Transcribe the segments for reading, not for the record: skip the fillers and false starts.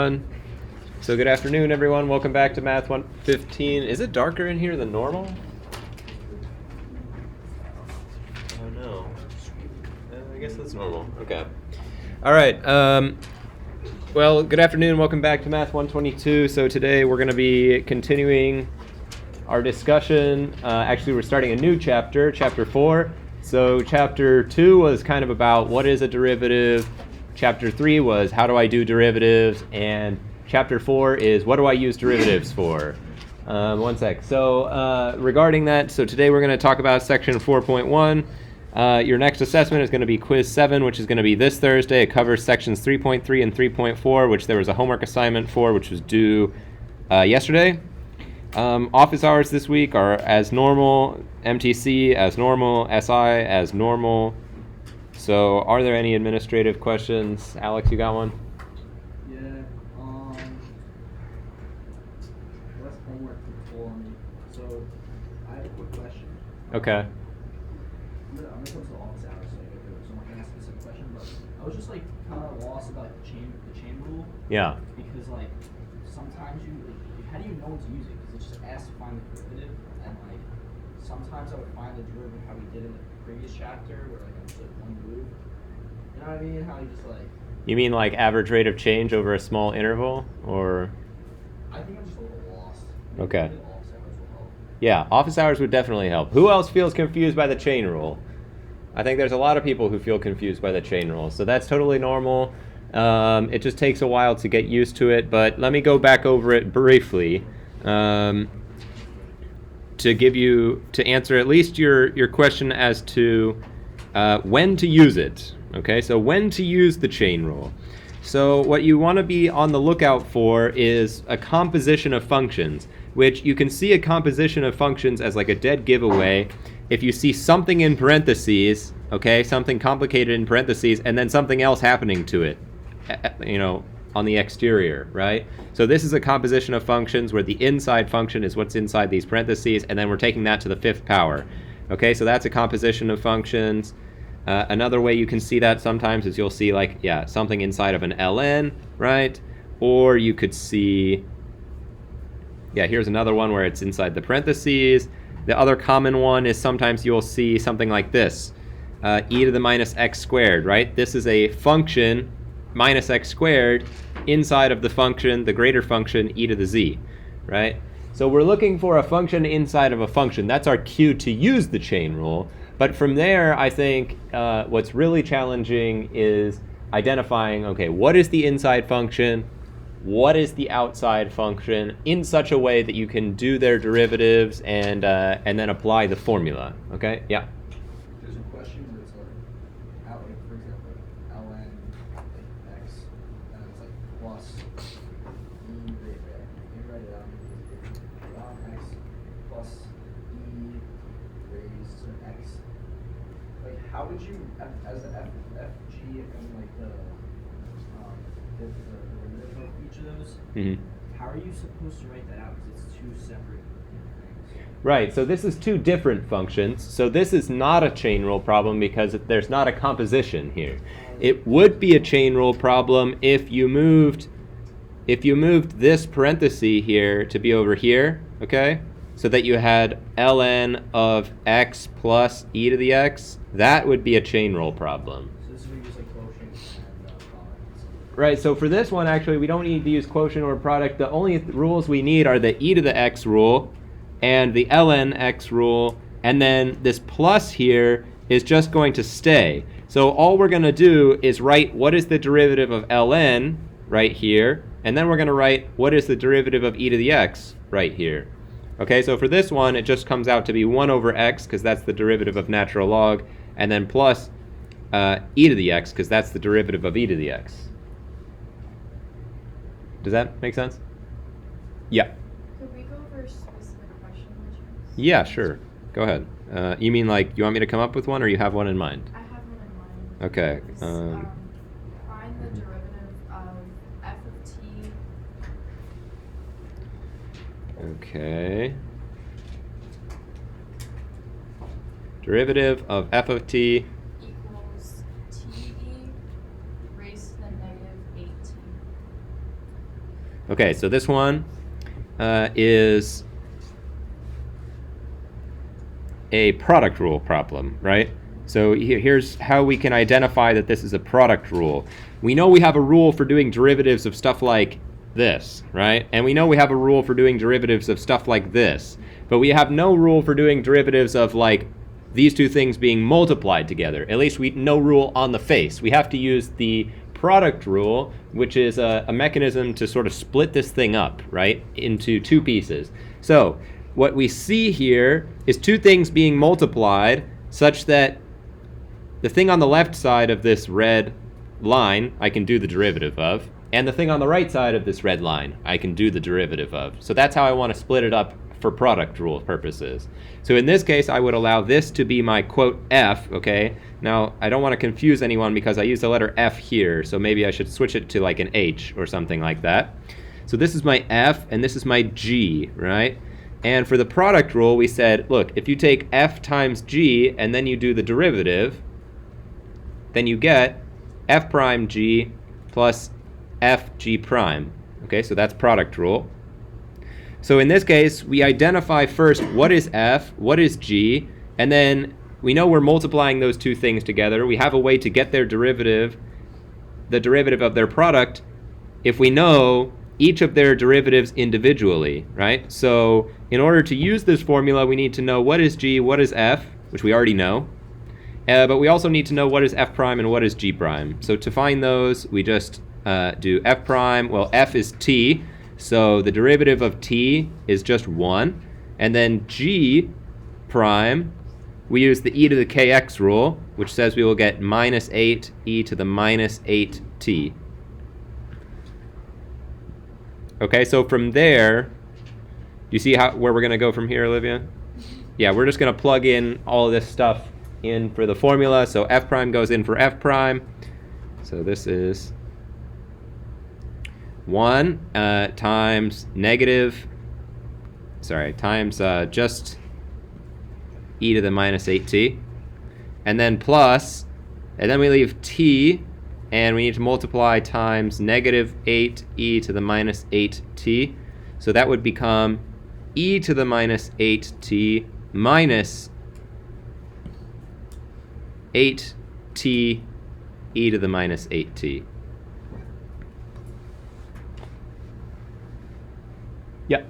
everyone. So good afternoon, everyone. Welcome back to Math 115. Is it darker in here than normal? Oh no. I guess that's normal. Okay. All right. Well, good afternoon. Welcome back to Math 122. So today we're going to be continuing our discussion. Actually, we're starting a new chapter, chapter 4. So chapter 2 was kind of about what is a derivative. Chapter 3 was how do I do derivatives, and chapter 4 is what do I use derivatives for. One sec. So regarding that, so today we're going to talk about section 4.1. Your next assessment is going to be quiz 7, which is going to be this Thursday. It covers sections 3.3 and 3.4, which there was a homework assignment for, which was due yesterday. Office hours this week are as normal, MTC as normal, SI as normal. So are there any administrative questions? Alex, you got one? Yeah, less homework for me. So I have a quick question. Okay. I'm gonna come to the office hours, so someone can ask a specific question, but I was just like kind of lost about the chain rule. Yeah. Because like sometimes how do you know when to use it? Because it just asks to find the derivative, and like sometimes I would find the derivative how we did in the previous chapter, where like I just like one move. You know what I mean? How you just like. You mean like average rate of change over a small interval, or? I think I'm just a little lost. Okay. Maybe office hours will help. Yeah, office hours would definitely help. Who else feels confused by the chain rule? I think there's a lot of people who feel confused by the chain rule, so that's totally normal. It just takes a while to get used to it, but let me go back over it briefly to answer at least your question as to when to use it. Okay, so when to use the chain rule. So what you want to be on the lookout for is a composition of functions, which you can see a composition of functions as like a dead giveaway if you see something in parentheses, okay, something complicated in parentheses, and then something else happening to it, you know, on the exterior, right? So this is a composition of functions where the inside function is what's inside these parentheses, and then we're taking that to the 5th power. Okay, so that's a composition of functions. Another way you can see that sometimes is you'll see like, yeah, something inside of an ln, right? Or you could see, yeah, here's another one where it's inside the parentheses. The other common one is sometimes you'll see something like this, e to the minus x squared, right? This is a function minus x squared inside of the function, the greater function, e to the z, right? So we're looking for a function inside of a function. That's our cue to use the chain rule. But from there, I think what's really challenging is identifying, okay, what is the inside function? What is the outside function in such a way that you can do their derivatives and then apply the formula, okay? Yeah. There's a question where it's like, out, like for example, ln like x, and it's like plus e right there. You can write it out. Ln x plus e raised to x. Like, how would you, as the f, g, and like the derivative of each of those, how are you supposed to write that out? Because it's two separate things. Right, so this is two different functions. So this is not a chain rule problem because there's not a composition here. It would be a chain rule problem if you moved this parenthesis here to be over here, okay? So that you had ln of x plus e to the x. That would be a chain rule problem. So this is where you use like quotient and product. Right, so for this one, actually, we don't need to use quotient or product. The only rules we need are the e to the x rule and the ln x rule, and then this plus here is just going to stay. So all we're going to do is write what is the derivative of ln right here, and then we're going to write what is the derivative of e to the x right here. Okay, so for this one, it just comes out to be 1 over x, because that's the derivative of natural log, and then plus e to the x, because that's the derivative of e to the x. Does that make sense? Yeah. Could we go over a specific question? Yeah, sure. Go ahead. You mean like, you want me to come up with one, or you have one in mind? I have one in mind. Okay. It's, find the derivative of f of t. Okay. Derivative of f of t Equals te raised to the negative 8t. Okay, so this one is a product rule problem, right? So here's how we can identify that this is a product rule. We know we have a rule for doing derivatives of stuff like this, right? And we know we have a rule for doing derivatives of stuff like this. But we have no rule for doing derivatives of like these two things being multiplied together. At least no rule on the face. We have to use the product rule, which is a mechanism to sort of split this thing up, right, into two pieces. So what we see here is two things being multiplied such that the thing on the left side of this red line I can do the derivative of, and the thing on the right side of this red line I can do the derivative of. So that's how I want to split it up for product rule purposes. So in this case, I would allow this to be my quote f, okay? Now, I don't want to confuse anyone because I use the letter f here, so maybe I should switch it to like an h or something like that. So this is my f, and this is my g, right? And for the product rule, we said, look, if you take f times g and then you do the derivative, then you get f prime g plus f g prime. Okay, so that's product rule. So in this case, we identify first what is f, what is g, and then we know we're multiplying those two things together. We have a way to get their derivative, the derivative of their product, if we know each of their derivatives individually, right? So in order to use this formula, we need to know what is g, what is f, which we already know. But we also need to know what is f prime and what is g prime. So to find those, we just do f prime. Well, f is t, so the derivative of t is just 1. And then g prime, we use the e to the kx rule, which says we will get minus 8 e to the minus 8t. Okay, so from there, do you see where we're going to go from here, Olivia? Yeah, we're just going to plug in all of this stuff in for the formula. So f prime goes in for f prime. So this is 1 times just e to the minus 8t. And then plus, and then we leave t, and we need to multiply times negative 8e to the minus 8t. So that would become e to the minus 8t minus 8t e to the minus 8t. Yep.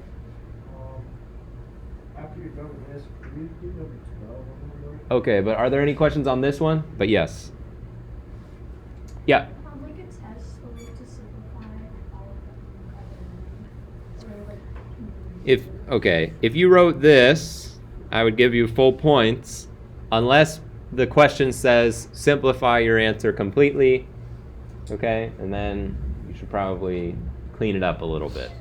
After you're done with this, can you do number 12 on the board? Okay, but are there any questions on this one? But yes. Yeah. Like a test, so we have to simplify all of them. Or like, If you wrote this, I would give you full points, unless the question says simplify your answer completely. Okay, and then you should probably clean it up a little bit.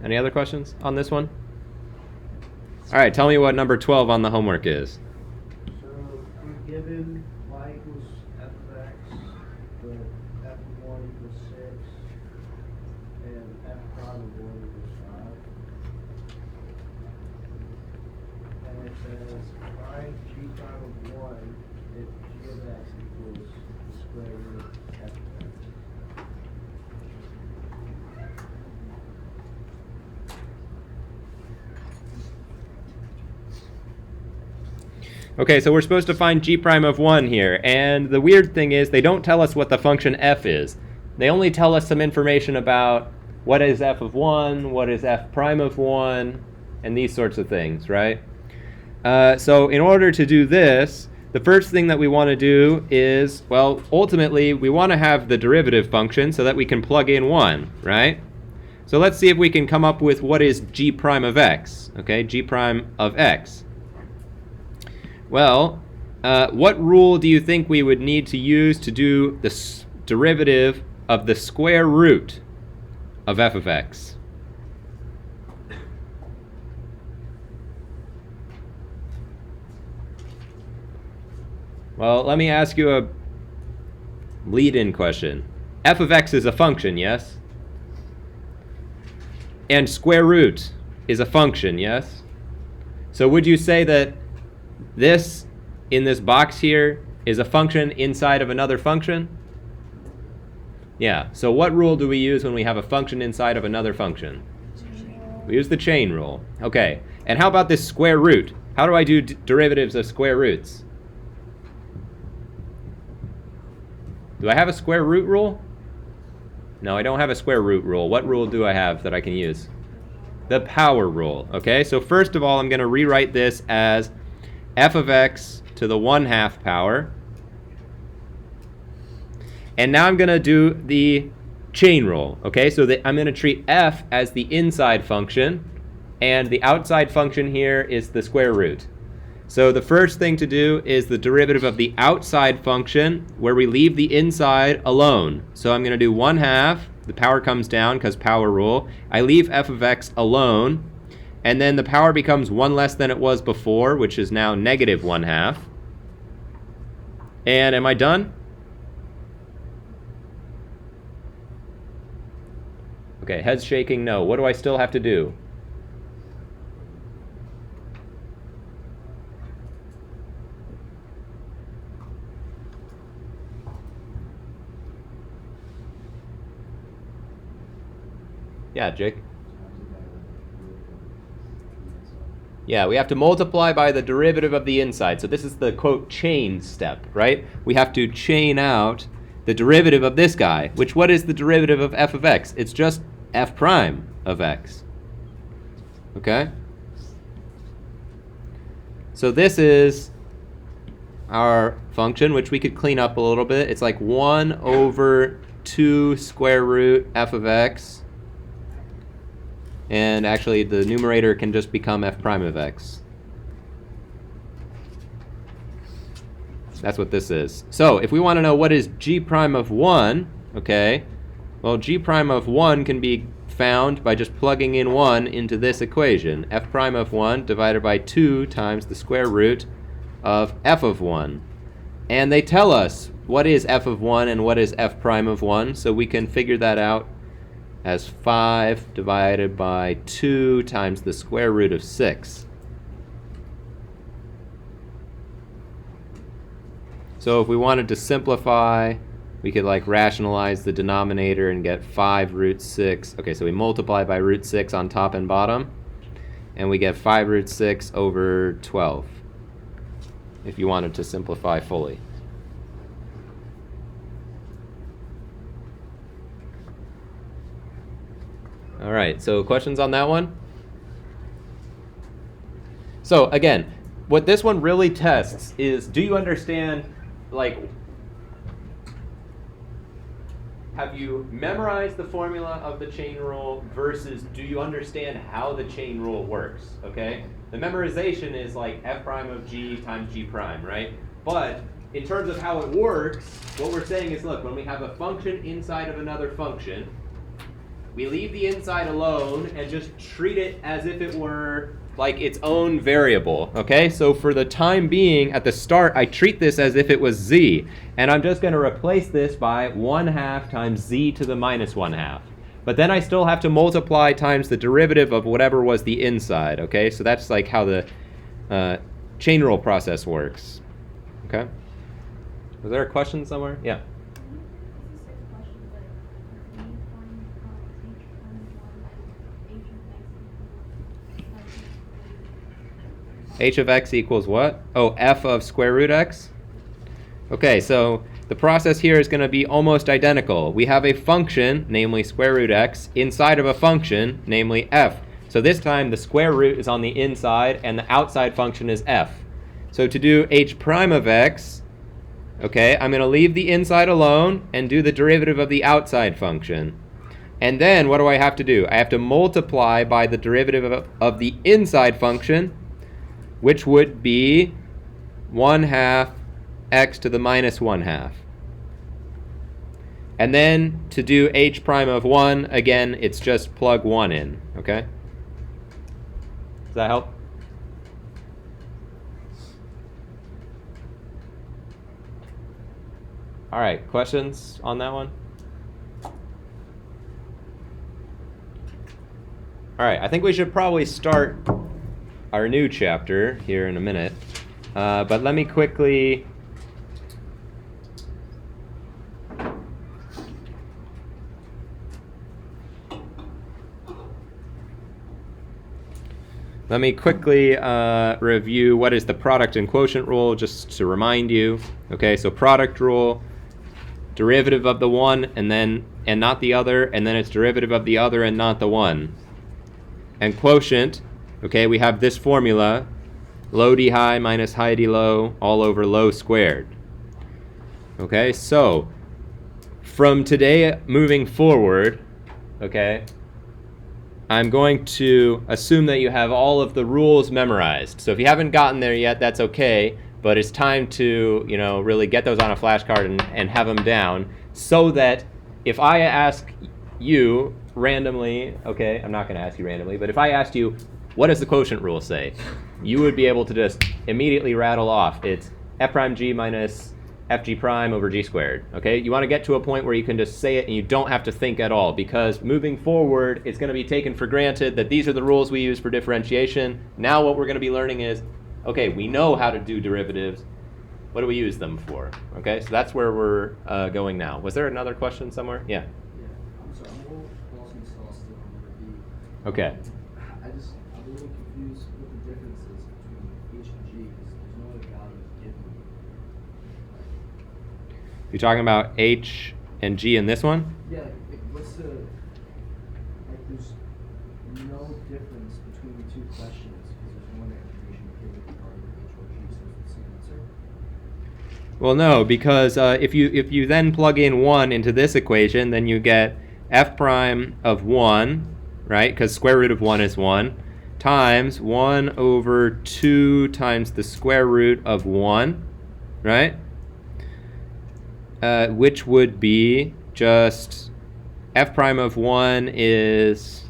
Any other questions on this one? All right, tell me what number 12 on the homework is. So we're given y equals f of x, but f of 1 equals 6, and f prime of 1 equals 5. And it says find g prime of 1 if g of x equals the square root of f of x. Okay, so we're supposed to find g prime of 1 here, and the weird thing is they don't tell us what the function f is. They only tell us some information about what is f of 1, what is f prime of 1, and these sorts of things, right? So in order to do this, the first thing that we want to do is, well, ultimately, we want to have the derivative function so that we can plug in 1, right? So let's see if we can come up with what is g prime of x, okay, g prime of x. Well, what rule do you think we would need to use to do the derivative of the square root of f of x? Well, let me ask you a lead-in question. F of x is a function, yes? And square root is a function, yes? So would you say that this, in this box here, is a function inside of another function? Yeah, so what rule do we use when we have a function inside of another function? We use the chain rule. Okay, and how about this square root? How do I do derivatives of square roots? Do I have a square root rule? No, I don't have a square root rule. What rule do I have that I can use? The power rule. Okay, so first of all, I'm going to rewrite this as f of x to the 1/2 power. And now I'm going to do the chain rule. Okay, so I'm going to treat f as the inside function, and the outside function here is the square root. So the first thing to do is the derivative of the outside function, where we leave the inside alone. So I'm going to do 1/2. The power comes down because power rule. I leave f of x alone, and then the power becomes 1 less than it was before, which is now negative 1/2. And am I done? Okay, heads shaking no. What do I still have to do? Yeah, Jake? Yeah, we have to multiply by the derivative of the inside. So this is the, quote, chain step, right? We have to chain out the derivative of this guy, which what is the derivative of f of x? It's just f prime of x. Okay? So this is our function, which we could clean up a little bit. It's like 1 over 2 square root f of x. And actually, the numerator can just become f prime of x. That's what this is. So if we want to know what is g prime of 1, okay, well, g prime of 1 can be found by just plugging in 1 into this equation. F prime of 1 divided by 2 times the square root of f of 1. And they tell us what is f of 1 and what is f prime of 1, so we can figure that out as 5 divided by 2 times the square root of 6. So if we wanted to simplify, we could like rationalize the denominator and get 5 root 6. Okay, so we multiply by root 6 on top and bottom, and we get 5 root 6 over 12, if you wanted to simplify fully. All right, so questions on that one? So again, what this one really tests is, do you understand, like, have you memorized the formula of the chain rule versus do you understand how the chain rule works, okay? The memorization is like f prime of g times g prime, right? But in terms of how it works, what we're saying is, look, when we have a function inside of another function, we leave the inside alone and just treat it as if it were like its own variable, okay? So for the time being, at the start, I treat this as if it was z, and I'm just going to replace this by 1/2 times z to the minus 1/2. But then I still have to multiply times the derivative of whatever was the inside, okay? So that's like how the chain rule process works, okay? Was there a question somewhere? Yeah. H of x equals what? Oh, f of square root x? Okay, so the process here is going to be almost identical. We have a function, namely square root x, inside of a function, namely f. So this time the square root is on the inside and the outside function is f. So to do h prime of x, okay, I'm going to leave the inside alone and do the derivative of the outside function. And then what do I have to do? I have to multiply by the derivative of the inside function, which would be 1/2 x to the minus 1/2. And then to do h prime of 1, again, it's just plug 1 in, okay? Does that help? All right, questions on that one? All right, I think we should probably start our new chapter here in a minute, but let me quickly let me quickly review what is the product and quotient rule, just to remind you. Okay, so product rule, derivative of the one and not the other, and then it's derivative of the other and not the one. And quotient, okay, we have this formula, low d high minus high d low all over low squared. Okay, so from today moving forward, okay, I'm going to assume that you have all of the rules memorized. So if you haven't gotten there yet, that's okay, but it's time to, really get those on a flashcard and have them down, so that if I ask you randomly, okay, I'm not going to ask you randomly, but if I asked you, what does the quotient rule say? You would be able to just immediately rattle off, it's f prime g minus fg prime over g squared, okay? You want to get to a point where you can just say it and you don't have to think at all, because moving forward, it's going to be taken for granted that these are the rules we use for differentiation. Now what we're going to be learning is, okay, we know how to do derivatives. What do we use them for? Okay, so that's where we're going now. Was there another question somewhere? Yeah. Yeah, I'm sorry, I'm a little lost in sauce still on number B. Okay. I'm a little confused what the difference is between H and G, because there's no other values given. You're talking about H and G in this one? Yeah, what's the, there's no difference between the two questions, because there's no other information given regarding H or G, so it's the same answer. Well, no, because if you then plug in 1 into this equation, then you get f prime of 1, right, because square root of 1 is 1, times 1 over 2 times the square root of 1, right? Which would be just f prime of 1 is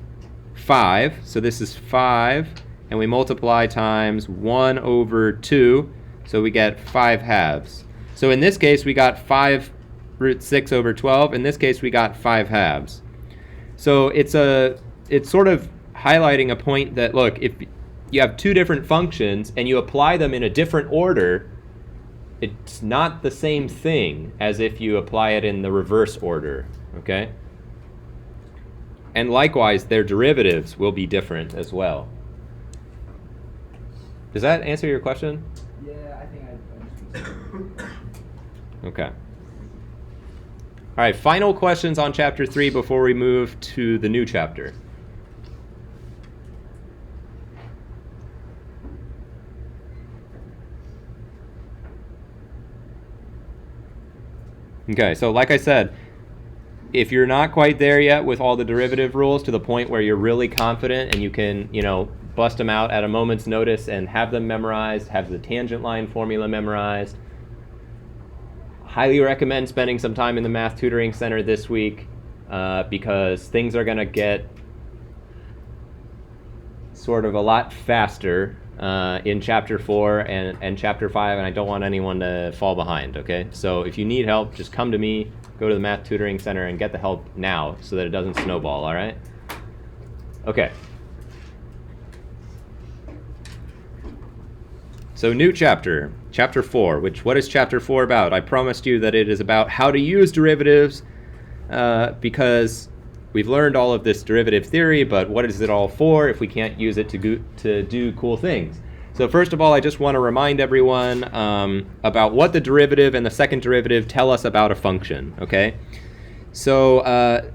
5, so this is 5, and we multiply times 1 over 2, so we get 5 halves. So in this case, we got 5 root 6 over 12. In this case, we got 5 halves. So it's sort of highlighting a point that, look, if you have two different functions and you apply them in a different order, it's not the same thing as if you apply it in the reverse order, okay? And likewise, their derivatives will be different as well. Does that answer your question? Yeah, I think I just Okay. All right, final questions on chapter 3 before we move to the new chapter. Okay, so like I said, if you're not quite there yet with all the derivative rules to the point where you're really confident and you can, bust them out at a moment's notice and have them memorized, have the tangent line formula memorized, highly recommend spending some time in the Math Tutoring Center this week because things are going to get sort of a lot faster in Chapter 4 and Chapter 5, and I don't want anyone to fall behind, okay? So if you need help, just come to me, go to the Math Tutoring Center, and get the help now so that it doesn't snowball, all right? Okay. So new chapter, chapter 4, what is chapter 4 about? I promised you that it is about how to use derivatives because we've learned all of this derivative theory, but what is it all for if we can't use it to do cool things? So first of all, I just want to remind everyone about what the derivative and the second derivative tell us about a function, okay? So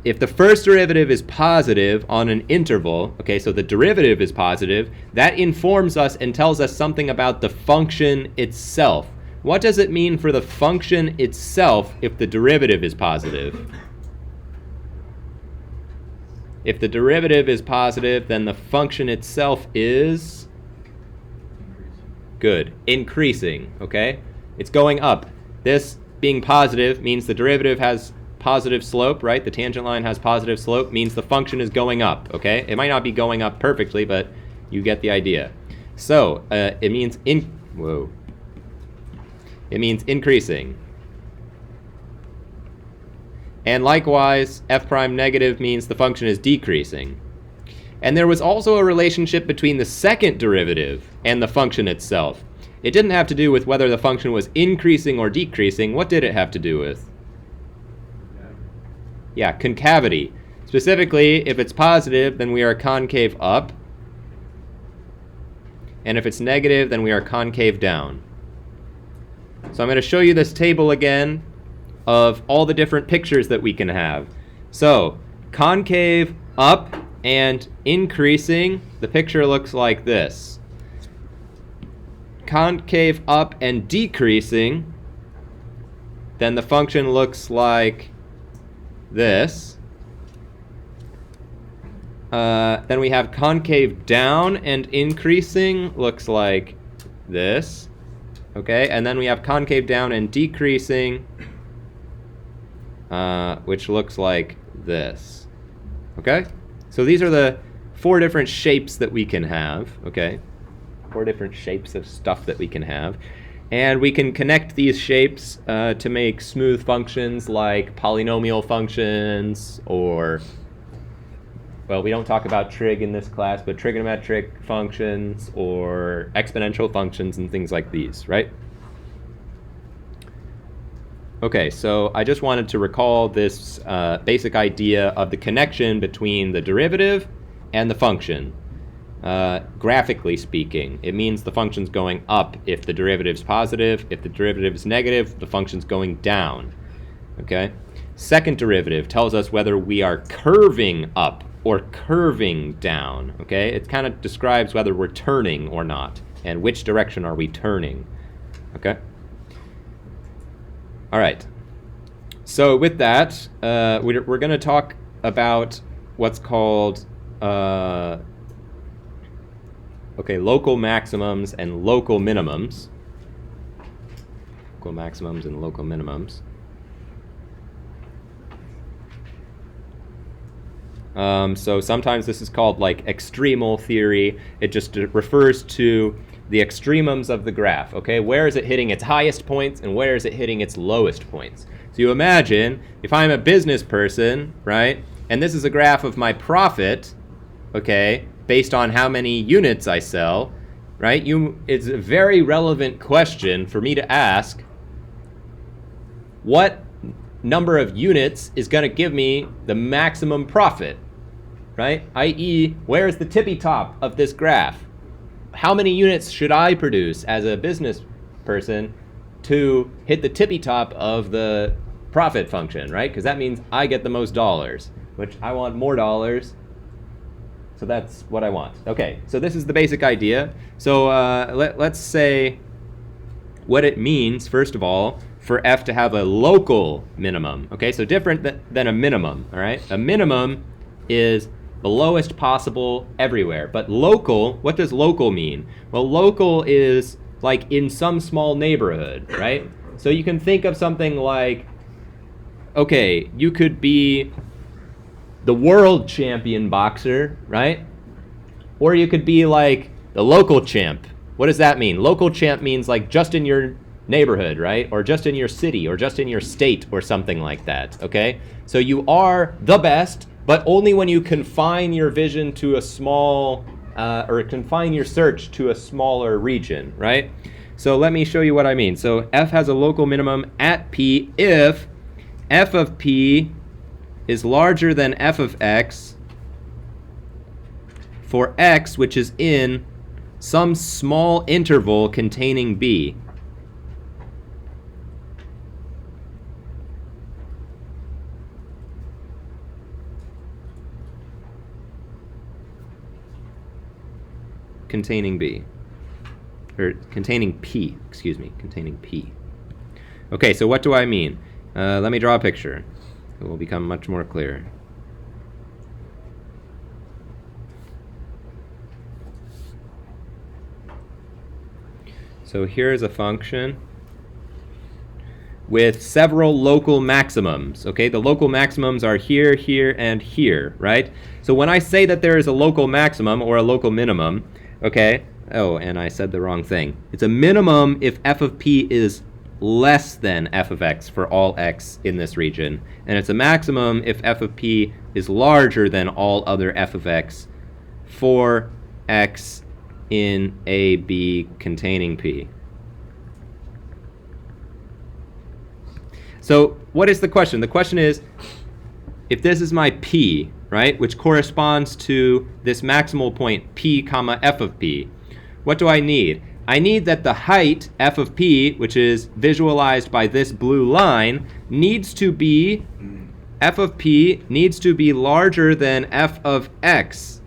if the first derivative is positive on an interval, okay, so the derivative is positive, that informs us and tells us something about the function itself. What does it mean for the function itself if the derivative is positive? If the derivative is positive, then the function itself is good, increasing, okay? It's going up. This being positive means the derivative has positive slope, right? The tangent line has positive slope, means the function is going up, okay? It might not be going up perfectly, but you get the idea. So it means increasing. And likewise, f prime negative means the function is decreasing. And there was also a relationship between the second derivative and the function itself. It didn't have to do with whether the function was increasing or decreasing. What did it have to do with? Yeah, concavity. Specifically, if it's positive, then we are concave up. and if it's negative, then we are concave down. So I'm going to show you this table again of all the different pictures that we can have. So concave up and increasing, the picture looks like this. Concave up and decreasing, then the function looks like this. Then we have concave down and increasing, looks like this. Okay, and then we have concave down and decreasing, which looks like this. Okay, so these are the 4 different shapes that we can have. Okay, 4 different shapes of stuff that we can have. And we can connect these shapes to make smooth functions like polynomial functions, or, well, we don't talk about trig in this class, but trigonometric functions or exponential functions and things like these, right? Okay, so I just wanted to recall this basic idea of the connection between the derivative and the function. Graphically speaking, it means the function's going up if the derivative's positive. If the derivative is negative, the function's going down. Okay? Second derivative tells us whether we are curving up or curving down. Okay? It kind of describes whether we're turning or not, and which direction are we turning. Okay? All right. So with that, we're going to talk about what's called local maximums and local minimums. Local maximums and local minimums. So sometimes this is called like extremal theory. It just refers to the extremums of the graph. Okay, where is it hitting its highest points and where is it hitting its lowest points? So you imagine if I'm a business person, right, and this is a graph of my profit, okay, based on how many units I sell, right? It's a very relevant question for me to ask. What number of units is going to give me the maximum profit, right? i.e., where's the tippy top of this graph? How many units should I produce as a business person to hit the tippy top of the profit function, right? Because that means I get the most dollars, which I want more dollars. So that's what I want. Okay, so this is the basic idea. So let's say what it means, first of all, for f to have a local minimum. Okay, so different than a minimum, all right? A minimum is the lowest possible everywhere. But local, what does local mean? Well, local is like in some small neighborhood, right? So you can think of something like, okay, you could be the world champion boxer, right? Or you could be like the local champ. What does that mean? Local champ means like just in your neighborhood, right? Or just in your city, or just in your state, or something like that, okay? So you are the best, but only when you confine your vision to a small, or confine your search to a smaller region, right? So let me show you what I mean. So f has a local minimum at p if f of p is larger than f of x for x which is in some small interval containing b. Containing b. Or containing p, excuse me, containing p. Okay, so what do I mean? Let me draw a picture. It will become much more clear. So here's a function with several local maximums. Okay, the local maximums are here, here, and here, right? So when I say that there is a local maximum or a local minimum, okay, oh, and I said the wrong thing. It's a minimum if f of p is less than f of x for all x in this region. And it's a maximum if f of p is larger than all other f of x for x in a, b containing p. So what is the question? The question is, if this is my p, right, which corresponds to this maximal point p comma f of p, what do I need? I need that the height, f of p, which is visualized by this blue line, needs to be, f of p needs to be larger than f of x.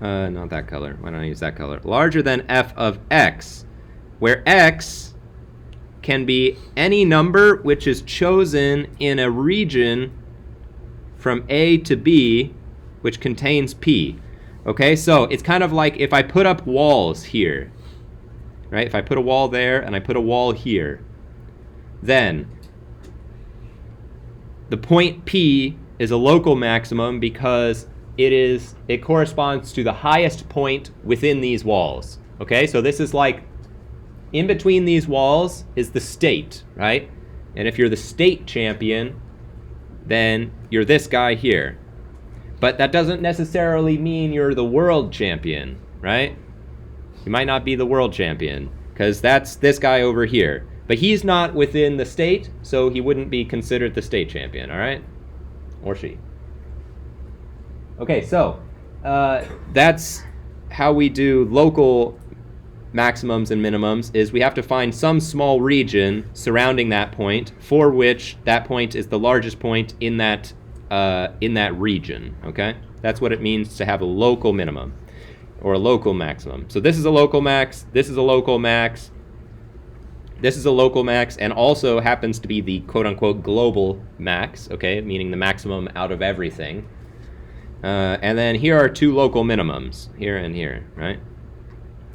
Not that color. Why don't I use that color? Larger than f of x, where x can be any number which is chosen in a region from A to B, which contains P. Okay, so it's kind of like if I put up walls here, right? If I put a wall there and I put a wall here, then the point P is a local maximum because it corresponds to the highest point within these walls. Okay, so this is like in between these walls is the state, right? And if you're the state champion, then you're this guy here. But that doesn't necessarily mean you're the world champion, right? You might not be the world champion, because that's this guy over here. But he's not within the state, so he wouldn't be considered the state champion, all right? Or she. Okay, so that's how we do local maximums and minimums, is we have to find some small region surrounding that point for which that point is the largest point in that region, okay? That's what it means to have a local minimum or a local maximum. So this is a local max, this is a local max, this is a local max, and also happens to be the quote-unquote global max, okay, meaning the maximum out of everything. And then here are two local minimums, here and here, right?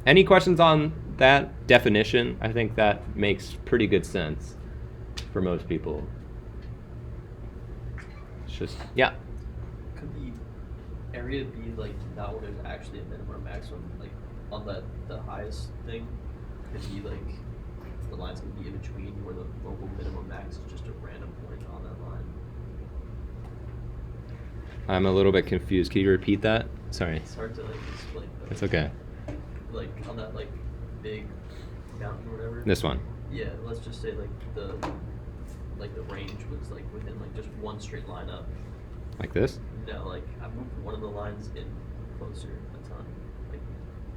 Any questions on that definition? I think that makes pretty good sense for most people. It's just, yeah. Could the area be like not where there's actually a minimum or maximum, like on the highest thing? Could be like the lines could be in between where the local minimum max is just a random point on that line. I'm a little bit confused. Can you repeat that? Sorry. It's hard to like explain. Though. It's okay. Like on that like big mountain or whatever. This one. Yeah, let's just say like the range was like within like just one straight line up. Like this? No, like I moved one of the lines in closer a ton. Like,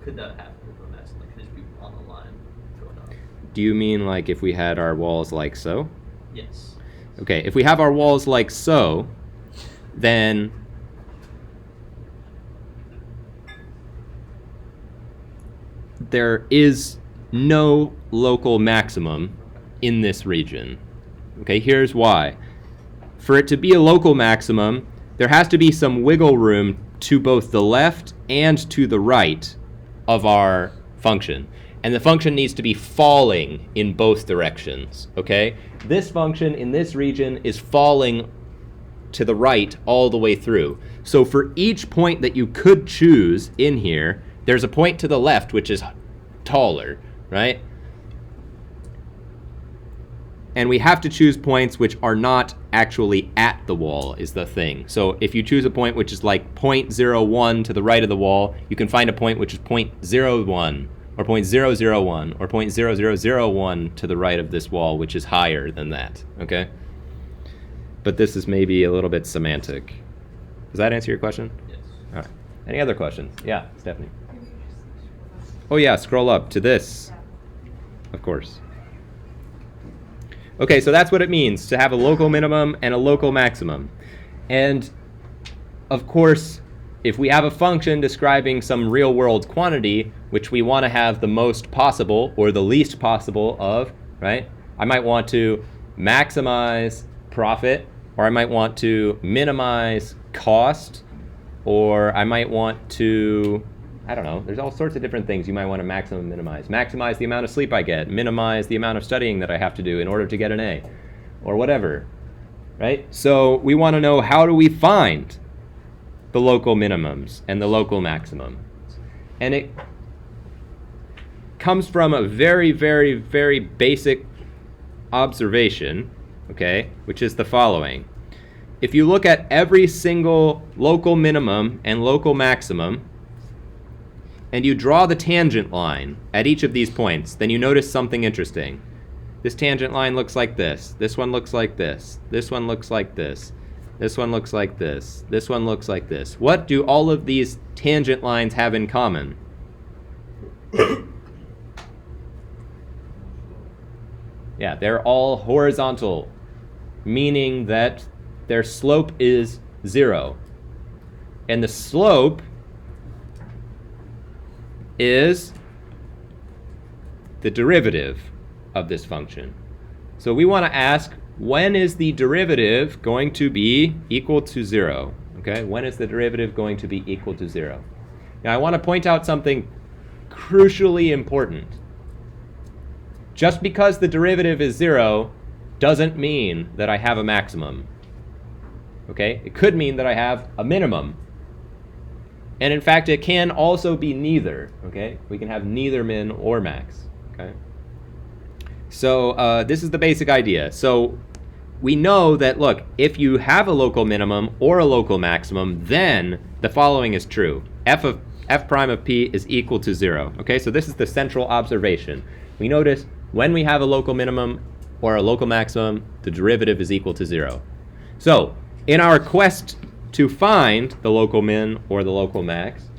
could that happen with the max? Like, could it just be on the line going up? Do you mean like if we had our walls like so? Yes. Okay, if we have our walls like so, then there is no local maximum in this region. Okay, here's why. For it to be a local maximum, there has to be some wiggle room to both the left and to the right of our function. And the function needs to be falling in both directions, okay? This function in this region is falling to the right all the way through. So for each point that you could choose in here, there's a point to the left which is taller, right? And we have to choose points which are not actually at the wall is the thing. So if you choose a point which is like 0.01 to the right of the wall, you can find a point which is 0.01 or 0.001 or 0.0001 to the right of this wall, which is higher than that, okay? But this is maybe a little bit semantic. Does that answer your question? Yes. All right. Any other questions? Yeah, Stephanie. Oh yeah, scroll up to this. Of course. Okay, so that's what it means to have a local minimum and a local maximum. And of course, if we have a function describing some real world quantity, which we want to have the most possible or the least possible of, right? I might want to maximize profit, or I might want to minimize cost, or I might want to, I don't know, there's all sorts of different things you might want to maximum minimize. Maximize the amount of sleep I get, minimize the amount of studying that I have to do in order to get an A, or whatever, right? So we want to know, how do we find the local minimums and the local maximums? And it comes from a very, very, very basic observation, okay, which is the following. If you look at every single local minimum and local maximum, and you draw the tangent line at each of these points, then you notice something interesting. This tangent line looks like this. This one looks like this. This one looks like this. This one looks like this. This one looks like this. What do all of these tangent lines have in common? Yeah, they're all horizontal, meaning that their slope is 0. And the slope is the derivative of this function. So we want to ask, when is the derivative going to be equal to 0? Okay, when is the derivative going to be equal to 0? Now I want to point out something crucially important. Just because the derivative is 0 doesn't mean that I have a maximum. Okay, it could mean that I have a minimum. And in fact, it can also be neither. Okay, we can have neither min or max. Okay. So this is the basic idea. So we know that, look, if you have a local minimum or a local maximum, then the following is true. F prime of p is equal to 0. Okay, so this is the central observation. We notice when we have a local minimum or a local maximum, the derivative is equal to 0. So in our quest to find the local min or the local max,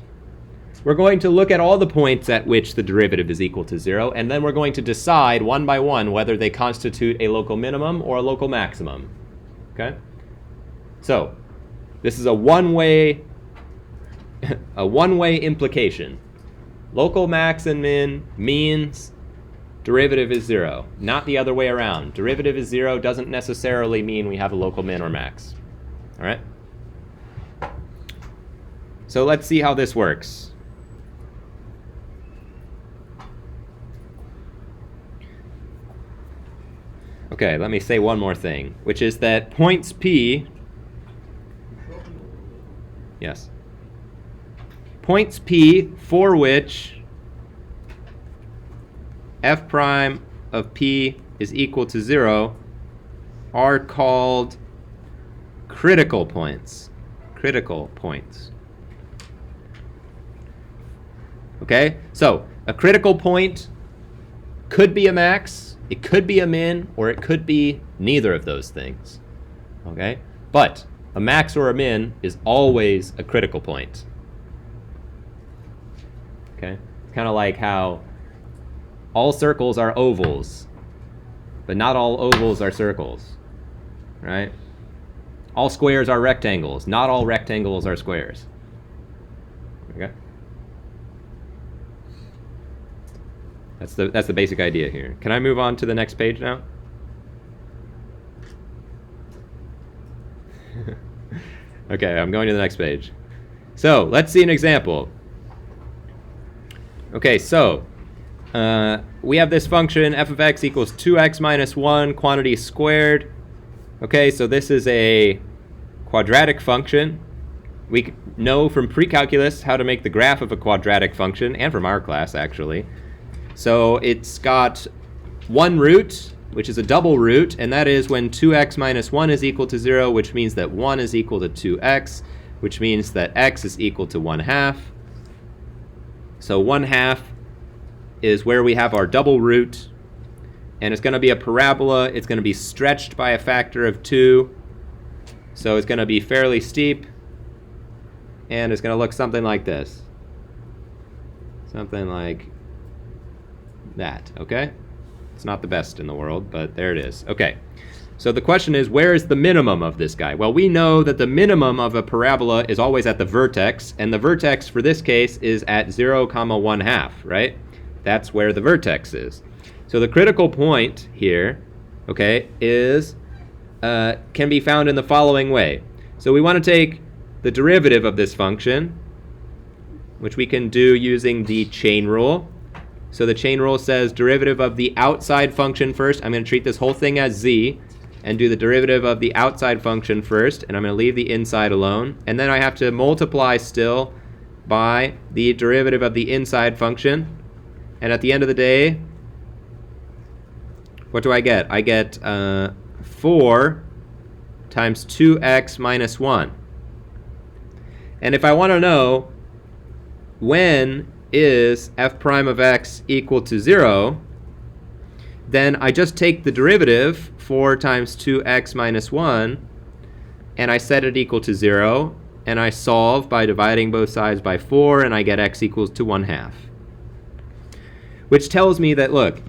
we're going to look at all the points at which the derivative is equal to 0, and then we're going to decide one by one whether they constitute a local minimum or a local maximum. Okay? So this is a one-way implication. Local max and min means derivative is 0, not the other way around. Derivative is 0 doesn't necessarily mean we have a local min or max. All right? So let's see how this works. Okay, let me say one more thing, which is that points P, yes, points P for which f prime of P is equal to 0 are called critical points. Critical points. Okay, so a critical point could be a max, it could be a min, or it could be neither of those things. Okay, but a max or a min is always a critical point. Okay, it's kind of like how all circles are ovals, but not all ovals are circles, right? All squares are rectangles, not all rectangles are squares. Okay? That's the basic idea here. Can I move on to the next page now? Okay, I'm going to the next page. So let's see an example. Okay, so we have this function f of x equals 2x minus 1 quantity squared. Okay, so this is a quadratic function. We know from pre-calculus how to make the graph of a quadratic function, and from our class actually. So it's got one root, which is a double root, and that is when 2x minus 1 is equal to 0, which means that 1 is equal to 2x, which means that x is equal to 1/2. So 1/2 is where we have our double root, and it's going to be a parabola. It's going to be stretched by a factor of 2, so it's going to be fairly steep, and it's going to look something like this. Something like that, okay? It's not the best in the world, but there it is. Okay, so the question is, where is the minimum of this guy? Well, we know that the minimum of a parabola is always at the vertex, and the vertex for this case is at 0, 1/2, right? That's where the vertex is. So the critical point here, okay, is can be found in the following way. So we want to take the derivative of this function, which we can do using the chain rule. So the chain rule says derivative of the outside function first. I'm going to treat this whole thing as z and do the derivative of the outside function first, and I'm going to leave the inside alone. And then I have to multiply still by the derivative of the inside function. And at the end of the day, what do I get? I get 4 times 2x minus 1. And if I want to know when is f prime of x equal to 0, then I just take the derivative, 4 times 2x minus 1, and I set it equal to 0, and I solve by dividing both sides by 4, and I get x equals to 1/2. Which tells me that, look,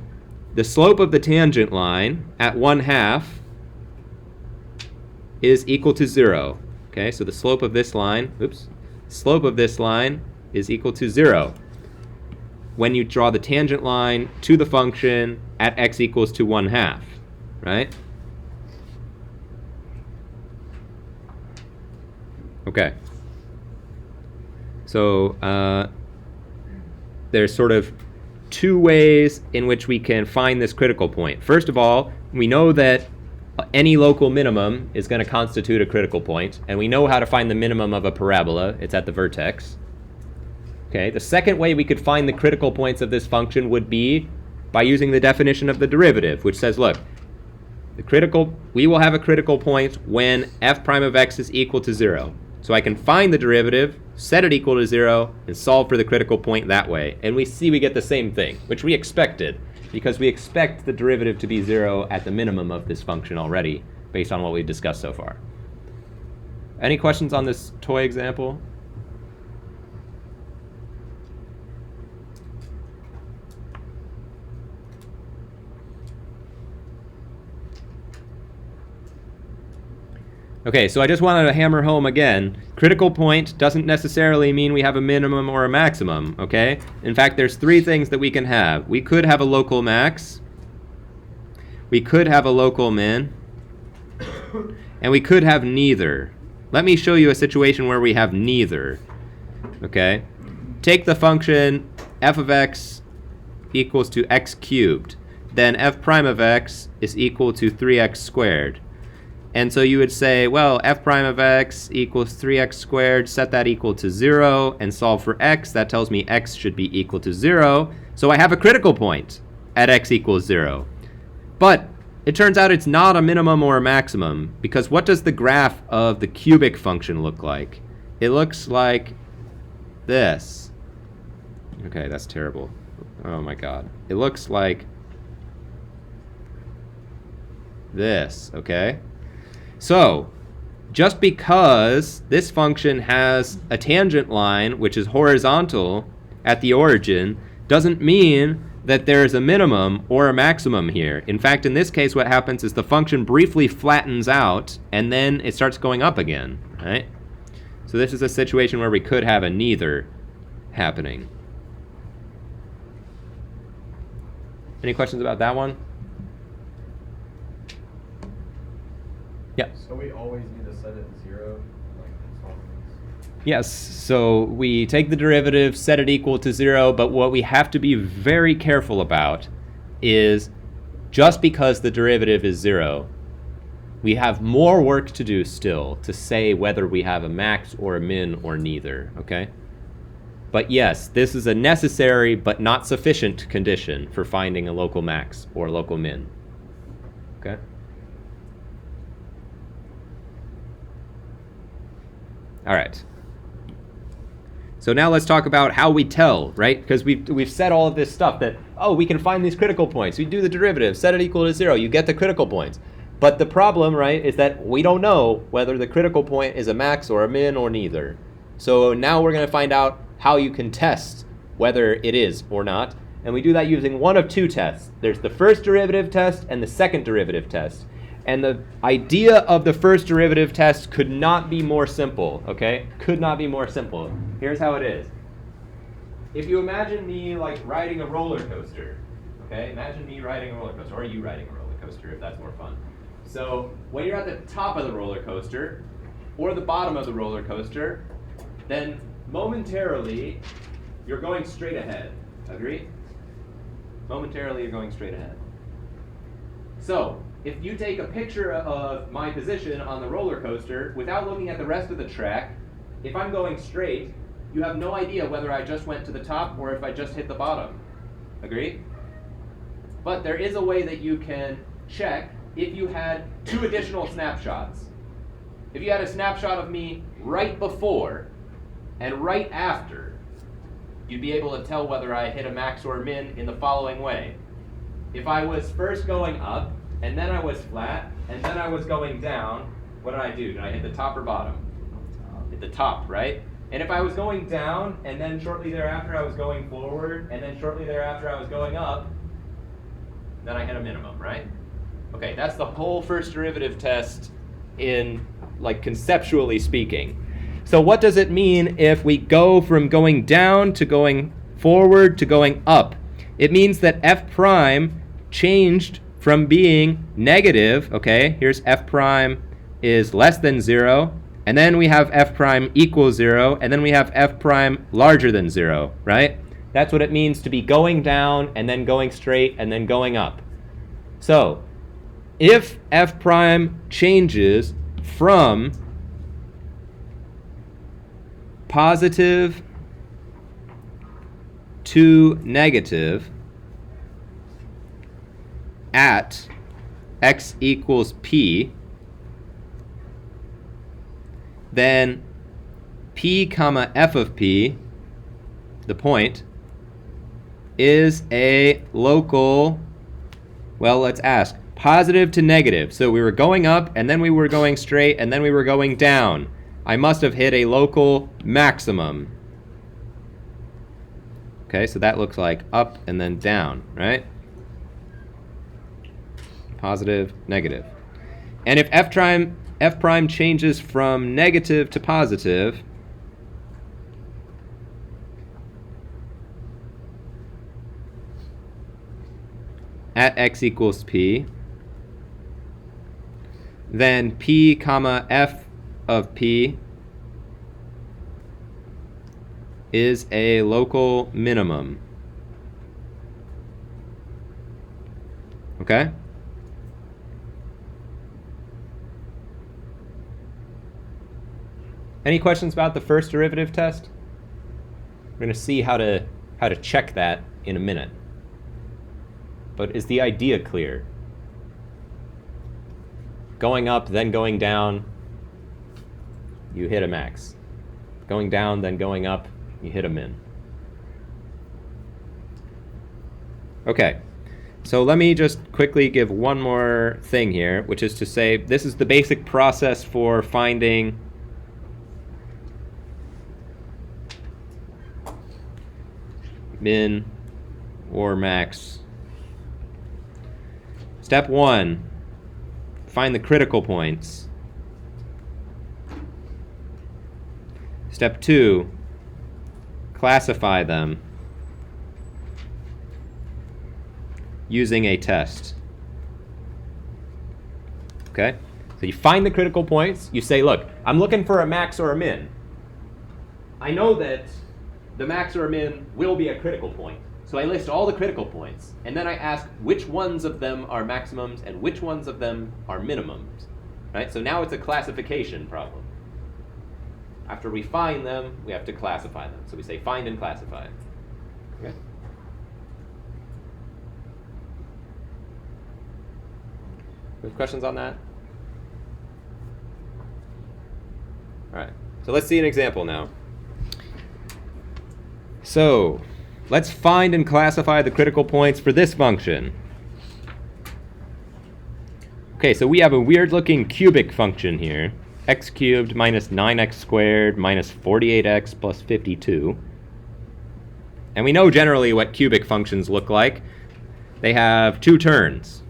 the slope of the tangent line at 1/2 is equal to 0. Okay, so the slope of this line, slope of this line is equal to 0 when you draw the tangent line to the function at x equals to 1/2, right? Okay. So there's sort of two ways in which we can find this critical point. First of all, we know that any local minimum is going to constitute a critical point, and we know how to find the minimum of a parabola. It's at the vertex. Okay, the second way we could find the critical points of this function would be by using the definition of the derivative, which says, look, we will have a critical point when f prime of x is equal to 0. So I can find the derivative, set it equal to 0, and solve for the critical point that way. And we see we get the same thing, which we expected, because we expect the derivative to be 0 at the minimum of this function already, based on what we've discussed so far. Any questions on this toy example? Okay, so I just wanted to hammer home again, critical point doesn't necessarily mean we have a minimum or a maximum, okay? In fact, there's three things that we can have. We could have a local max, we could have a local min, and we could have neither. Let me show you a situation where we have neither, okay? Take the function f of x equals to x cubed. Then f prime of x is equal to 3x squared. And so you would say, well, f prime of x equals 3x squared, set that equal to 0, and solve for x. That tells me x should be equal to 0. So I have a critical point at x equals 0. But it turns out it's not a minimum or a maximum, because what does the graph of the cubic function look like? It looks like this. Okay, that's terrible. Oh my god. It looks like this, okay? So, just because this function has a tangent line which is horizontal at the origin doesn't mean that there is a minimum or a maximum here. In fact, in this case, what happens is the function briefly flattens out and then it starts going up again, right? So this is a situation where we could have a neither happening. Any questions about that one? Yeah. So we always need to set it 0, like in solving this? Yes, so we take the derivative, set it equal to 0, but what we have to be very careful about is just because the derivative is 0, we have more work to do still to say whether we have a max or a min or neither, okay? But yes, this is a necessary but not sufficient condition for finding a local max or local min, okay? All right. So now let's talk about how we tell, right? Because we've said all of this stuff that, oh, we can find these critical points. We do the derivative, set it equal to 0, you get the critical points. But the problem, right, is that we don't know whether the critical point is a max or a min or neither. So now we're going to find out how you can test whether it is or not. And we do that using one of two tests. There's the first derivative test and the second derivative test. And the idea of the first derivative test could not be more simple, okay? Could not be more simple. Here's how it is. If you imagine me like riding a roller coaster, okay? Imagine me riding a roller coaster, or you riding a roller coaster if that's more fun. So when you're at the top of the roller coaster, or the bottom of the roller coaster, then momentarily you're going straight ahead. Agree? Momentarily you're going straight ahead. So, if you take a picture of my position on the roller coaster without looking at the rest of the track, if I'm going straight, you have no idea whether I just went to the top or if I just hit the bottom. Agree? But there is a way that you can check if you had two additional snapshots. If you had a snapshot of me right before and right after, you'd be able to tell whether I hit a max or a min in the following way. If I was first going up, and then I was flat, and then I was going down, what did I do? Did I hit the top or bottom? Hit the top, right? And if I was going down, and then shortly thereafter I was going forward, and then shortly thereafter I was going up, then I hit a minimum, right? Okay, that's the whole first derivative test in, like, conceptually speaking. So what does it mean if we go from going down to going forward to going up? It means that f prime changed from being negative, okay, here's f prime is less than 0, and then we have f prime equals 0, and then we have f prime larger than 0, right? That's what it means to be going down and then going straight and then going up. So if f prime changes from positive to negative at x equals p, then p comma f of p, the point, is a local, well, let's ask, positive to negative. So we were going up, and then we were going straight, and then we were going down. I must have hit a local maximum. Okay, so that looks like up and then down, right? Positive, negative. And if f prime changes from negative to positive, at x equals p, then p comma f of p is a local minimum. Okay? Any questions about the first derivative test? We're going to see how to check that in a minute. But is the idea clear? Going up, then going down, you hit a max. Going down, then going up, you hit a min. Okay, so let me just quickly give one more thing here, which is to say this is the basic process for finding min or max. Step 1, find the critical points. Step 2, classify them using a test. Okay? So you find the critical points. You say, look, I'm looking for a max or a min. I know that the max or a min will be a critical point. So I list all the critical points, and then I ask which ones of them are maximums and which ones of them are minimums. Right? So now it's a classification problem. After we find them, we have to classify them. So we say find and classify. Okay? Any questions on that? All right. So let's see an example now. So let's find and classify the critical points for this function. Okay, so we have a weird-looking cubic function here. X cubed minus 9x squared minus 48x plus 52. And we know generally what cubic functions look like. They have two turns,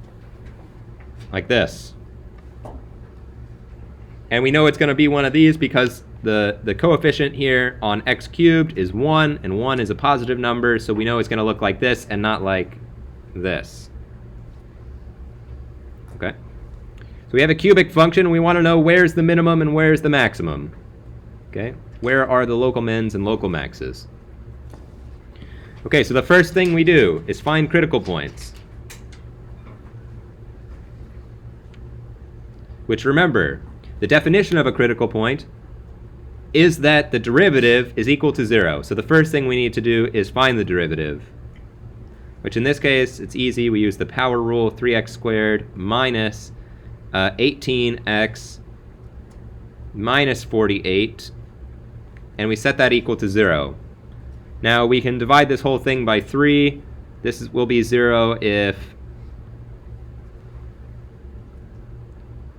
like this. And we know it's going to be one of these because the coefficient here on x cubed is 1, and 1 is a positive number, so we know it's going to look like this and not like this. Okay? So we have a cubic function, and we want to know where's the minimum and where's the maximum. Okay? Where are the local mins and local maxes? Okay, so the first thing we do is find critical points. Which, remember, the definition of a critical point is that the derivative is equal to 0. So the first thing we need to do is find the derivative, which in this case, it's easy. We use the power rule, 3x squared minus 18x minus 48, and we set that equal to 0. Now we can divide this whole thing by 3. This will be 0 if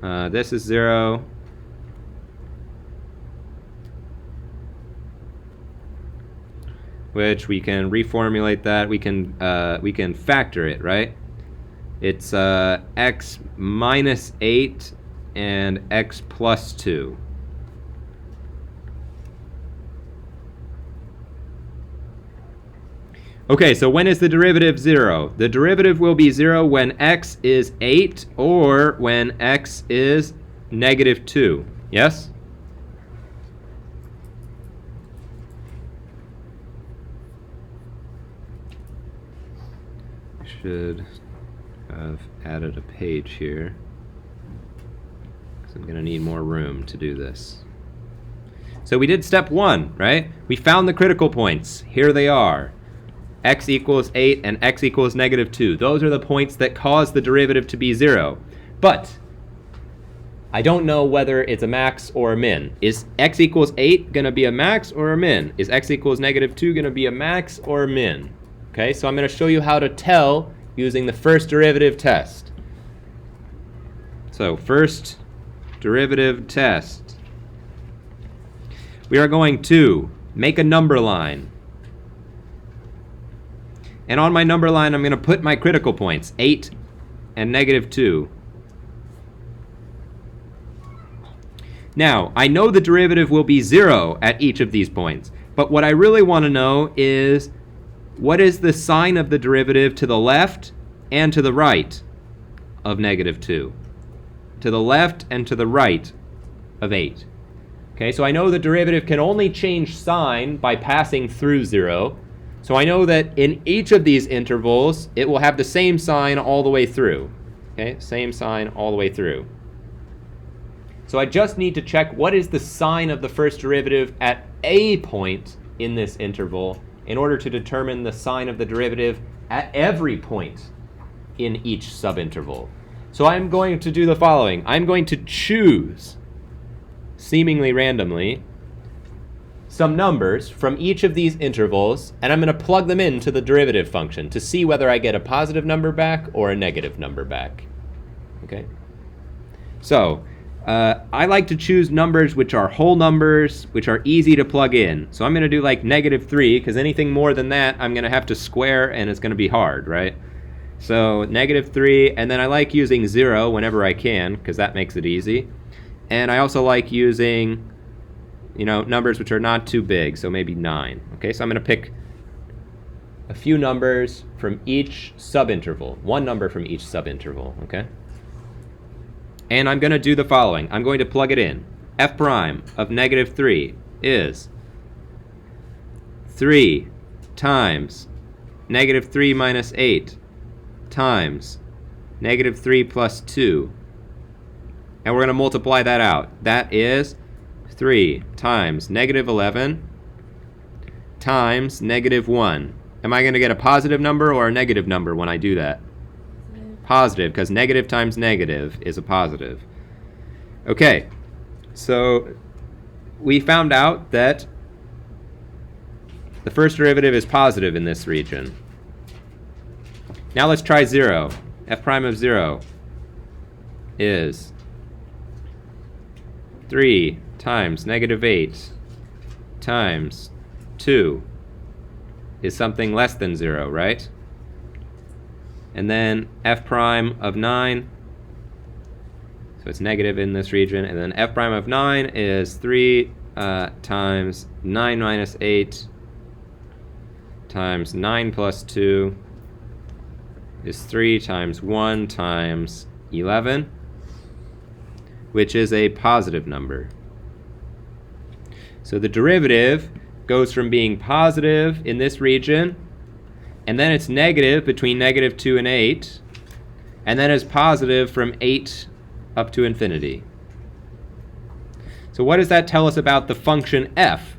this is 0, which we can reformulate that. We can factor it, right? It's x minus 8 and x plus 2. Okay, so when is the derivative 0? The derivative will be 0 when x is 8 or when x is negative 2. Yes? I should have added a page here, because I'm going to need more room to do this. So we did step 1, right? We found the critical points. Here they are. X equals 8 and x equals negative 2. Those are the points that cause the derivative to be 0. But I don't know whether it's a max or a min. Is x equals 8 going to be a max or a min? Is x equals negative 2 going to be a max or a min? Okay, so I'm going to show you how to tell using the first derivative test. So first derivative test. We are going to make a number line. And on my number line, I'm going to put my critical points, 8 and negative 2. Now, I know the derivative will be 0 at each of these points. But what I really want to know is, what is the sign of the derivative to the left and to the right of negative 2? To the left and to the right of 8. Okay, so I know the derivative can only change sign by passing through 0. So I know that in each of these intervals, it will have the same sign all the way through. Okay, same sign all the way through. So I just need to check what is the sign of the first derivative at a point in this interval in order to determine the sign of the derivative at every point in each subinterval. So I'm going to do the following. I'm going to choose, seemingly randomly, some numbers from each of these intervals, and I'm going to plug them into the derivative function to see whether I get a positive number back or a negative number back. Okay? So, I like to choose numbers which are whole numbers, which are easy to plug in. So I'm going to do like negative 3, because anything more than that, I'm going to have to square, and it's going to be hard, right? So negative 3, and then I like using 0 whenever I can, because that makes it easy. And I also like using, numbers which are not too big, so maybe 9. Okay, so I'm going to pick a few numbers from each subinterval, one number from each subinterval, okay? And I'm going to do the following. I'm going to plug it in. F prime of negative 3 is 3 times negative 3 minus 8 times negative 3 plus 2. And we're going to multiply that out. That is 3 times negative 11 times negative 1. Am I going to get a positive number or a negative number when I do that? Positive, because negative times negative is a positive. Okay, so we found out that the first derivative is positive in this region. Now let's try 0. F prime of 0 is 3 times negative 8 times 2 is something less than 0, right? And then f prime of 9, so it's negative in this region, and then f prime of 9 is 3 times 9 minus 8 times 9 plus 2 is 3 times 1 times 11, which is a positive number. So the derivative goes from being positive in this region, and then it's negative between negative 2 and 8, and then it's positive from 8 up to infinity. So what does that tell us about the function f?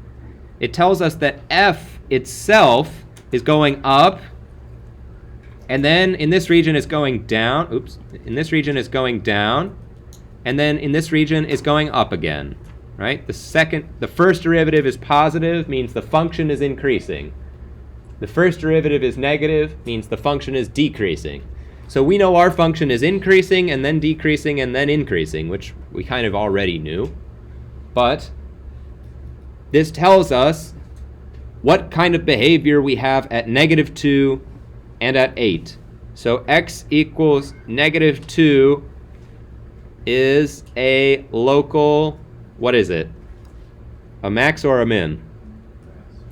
It tells us that f itself is going up, and then in this region it's going down. Oops. In this region it's going down, and then in this region it's going up again. Right? The first derivative is positive, means the function is increasing. The first derivative is negative, means the function is decreasing. So we know our function is increasing and then decreasing and then increasing, which we kind of already knew. But this tells us what kind of behavior we have at -2 and at 8. So x equals -2 is a local, what is it? A max or a min?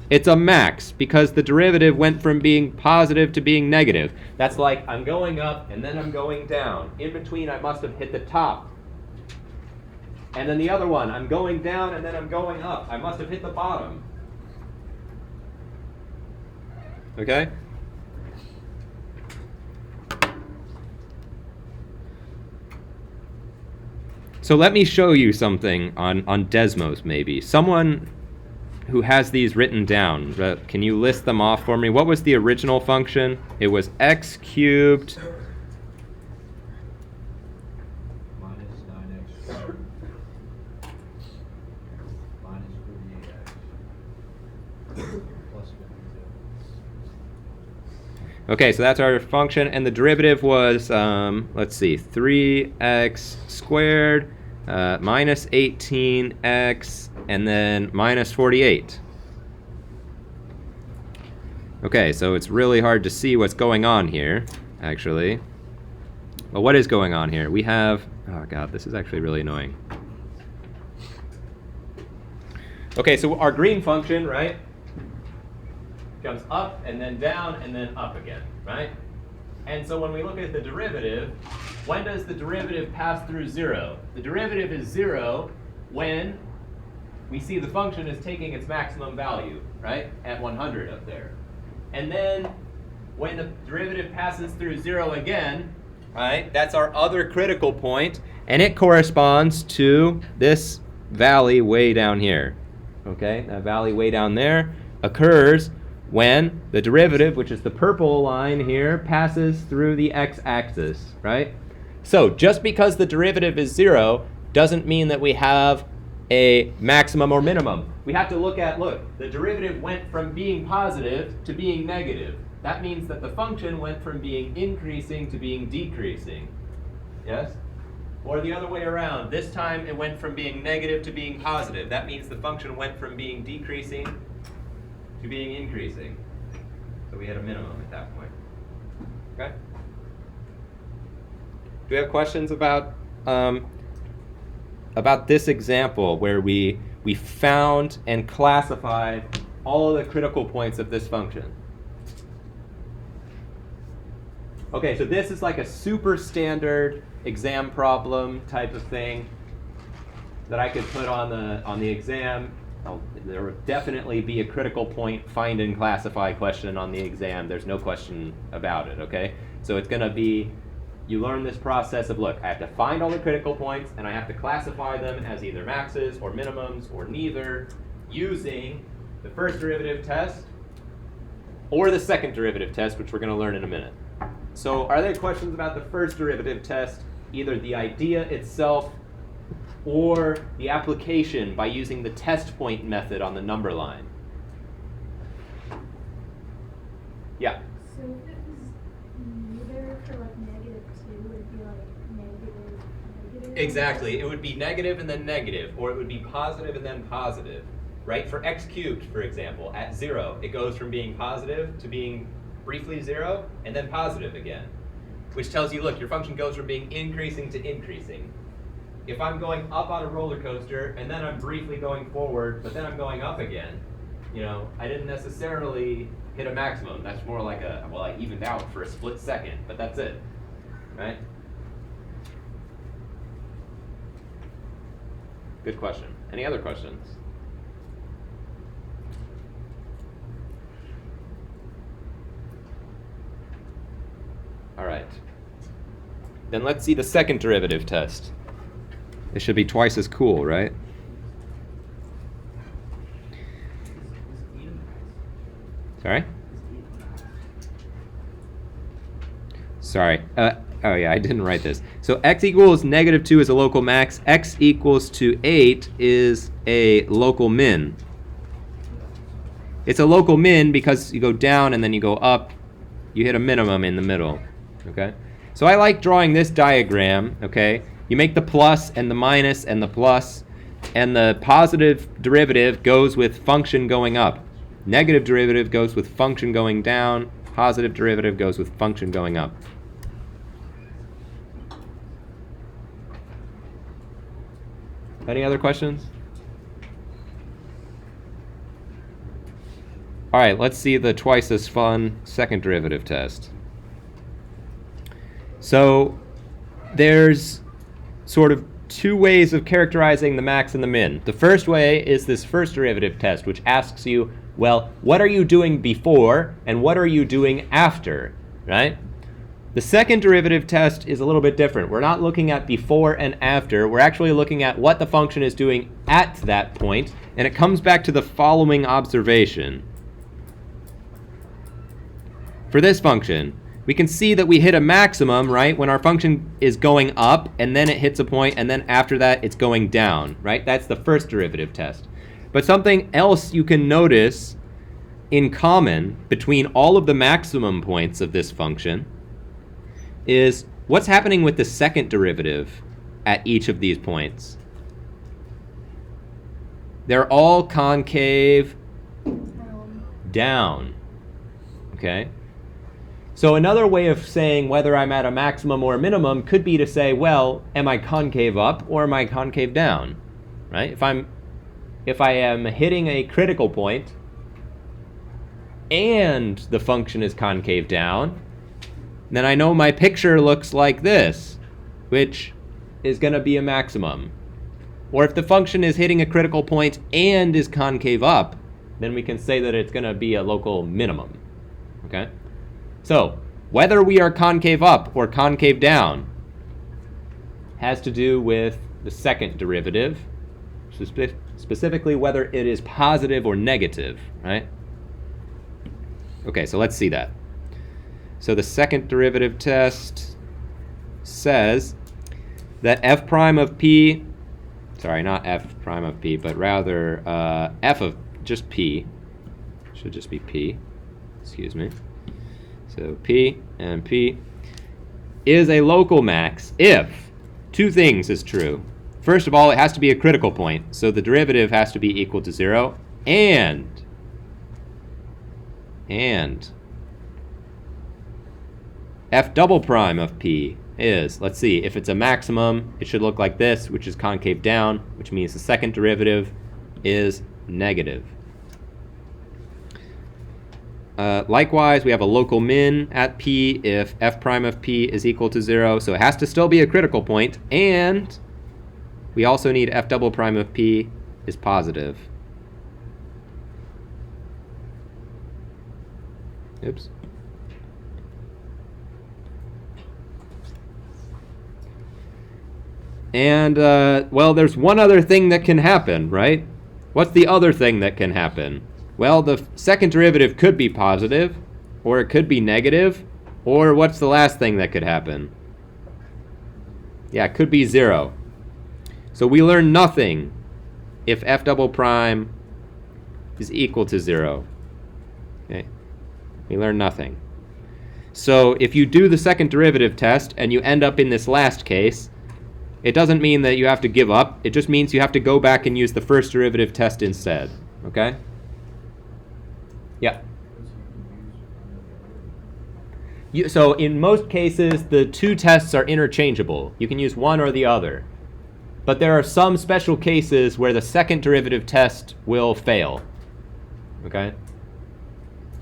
It's a max because the derivative went from being positive to being negative. That's like I'm going up and then I'm going down. In between, I must have hit the top. And then the other one, I'm going down and then I'm going up. I must have hit the bottom. Okay? So let me show you something on Desmos maybe. Someone who has these written down, can you list them off for me? What was the original function? It was x cubed Minus 9x squared. Minus 48x. Plus 52. Okay, so that's our function, and the derivative was, let's see, 3x squared minus 18x, and then minus 48. Okay, so it's really hard to see what's going on here, actually. Well, what is going on here? We have, oh god, this is actually really annoying. Okay, so our green function, right, comes up and then down and then up again, right? And so when we look at the derivative, when does the derivative pass through 0? The derivative is 0 when we see the function is taking its maximum value, right, at 100 up there. And then when the derivative passes through 0 again, right, that's our other critical point, and it corresponds to this valley way down here. Okay, that valley way down there occurs when the derivative, which is the purple line here, passes through the x-axis, right? So just because the derivative is 0 doesn't mean that we have a maximum or minimum. We have to look, the derivative went from being positive to being negative. That means that the function went from being increasing to being decreasing. Yes? Or the other way around. This time it went from being negative to being positive. That means the function went from being decreasing to being increasing. So we had a minimum at that point. Okay? Do we have questions about this example where we found and classified all of the critical points of this function? Okay, so this is like a super standard exam problem type of thing that I could put on the exam. There would definitely be a critical point find and classify question on the exam. There's no question about it, okay? So it's going to be, you learn this process of, I have to find all the critical points and I have to classify them as either maxes or minimums or neither using the first derivative test or the second derivative test, which we're going to learn in a minute. So are there questions about the first derivative test, either the idea itself or the application by using the test point method on the number line? Yeah? So if it was neither for like -2, it'd be like negative. Exactly. It would be negative and then negative, or it would be positive and then positive, right? For x cubed, for example, at 0, it goes from being positive to being briefly 0 and then positive again, which tells you, your function goes from being increasing to increasing. If I'm going up on a roller coaster and then I'm briefly going forward, but then I'm going up again, I didn't necessarily hit a maximum. That's more like I evened out for a split second, but that's it, right? Good question. Any other questions? All right. Then let's see the second derivative test. It should be twice as cool, right? Sorry? Sorry. Oh yeah, I didn't write this. So x equals -2 is a local max. X equals to 8 is a local min. It's a local min because you go down and then you go up. You hit a minimum in the middle. Okay? So I like drawing this diagram, okay? You make the plus and the minus and the plus, and the positive derivative goes with function going up, Negative derivative goes with function going down. Positive derivative goes with function going up. Any other questions? All right, let's see the twice as fun second derivative test. So there's sort of two ways of characterizing the max and the min. The first way is this first derivative test, which asks you, well, what are you doing before and what are you doing after, right? The second derivative test is a little bit different. We're not looking at before and after. We're actually looking at what the function is doing at that point, and it comes back to the following observation. For this function, we can see that we hit a maximum, right, when our function is going up, and then it hits a point, and then after that it's going down, right? That's the first derivative test. But something else you can notice in common between all of the maximum points of this function is what's happening with the second derivative at each of these points. They're all concave down, okay? So another way of saying whether I'm at a maximum or a minimum could be to say, well, am I concave up or am I concave down, right? If I am hitting a critical point and the function is concave down, then I know my picture looks like this, which is going to be a maximum. Or if the function is hitting a critical point and is concave up, then we can say that it's going to be a local minimum, okay? So, whether we are concave up or concave down has to do with the second derivative, specifically whether it is positive or negative, right? Okay, so let's see that. So the second derivative test says that f prime of p, sorry, not f prime of p, but rather f of just p, should just be p, excuse me. So p and p is a local max if two things is true. First of all, it has to be a critical point, so the derivative has to be equal to 0, and f double prime of p is, let's see, if it's a maximum, it should look like this, which is concave down, which means the second derivative is negative. Likewise, we have a local min at p if f prime of p is equal to 0, so it has to still be a critical point, and we also need f double prime of p is positive. Oops. And, well, there's one other thing that can happen, right? What's the other thing that can happen? Well, the second derivative could be positive, or it could be negative, or what's the last thing that could happen? Yeah, it could be 0. So we learn nothing if f double prime is equal to 0. Okay, we learn nothing. So if you do the second derivative test and you end up in this last case, it doesn't mean that you have to give up. It just means you have to go back and use the first derivative test instead. Okay? Yeah. So in most cases, the two tests are interchangeable. You can use one or the other. But there are some special cases where the second derivative test will fail. Okay?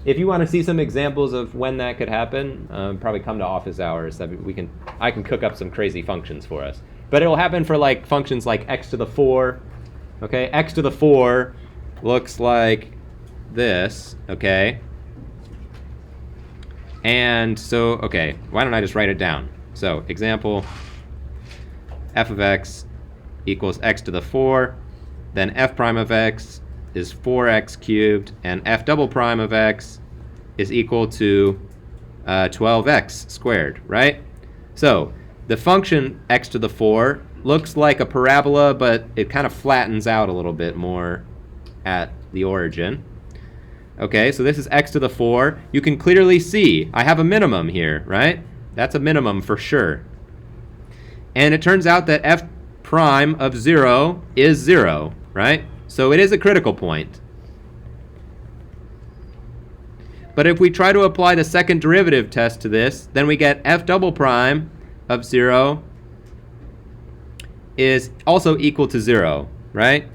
If you want to see some examples of when that could happen, probably come to office hours. I can cook up some crazy functions for us. But it'll happen for like functions like x to the 4. Okay, x to the 4 looks like this. Okay. And so, okay, why don't I just write it down? So, example, f of x equals x to the 4. Then f prime of x is 4x cubed, and f double prime of x is equal to 12x squared, right? So the function x to the 4 looks like a parabola, but it kind of flattens out a little bit more at the origin. Okay, so this is x to the 4. You can clearly see I have a minimum here, right? That's a minimum for sure. And it turns out that f prime of 0 is 0, right? So it is a critical point. But if we try to apply the second derivative test to this, then we get f double prime of 0 is also equal to 0, right?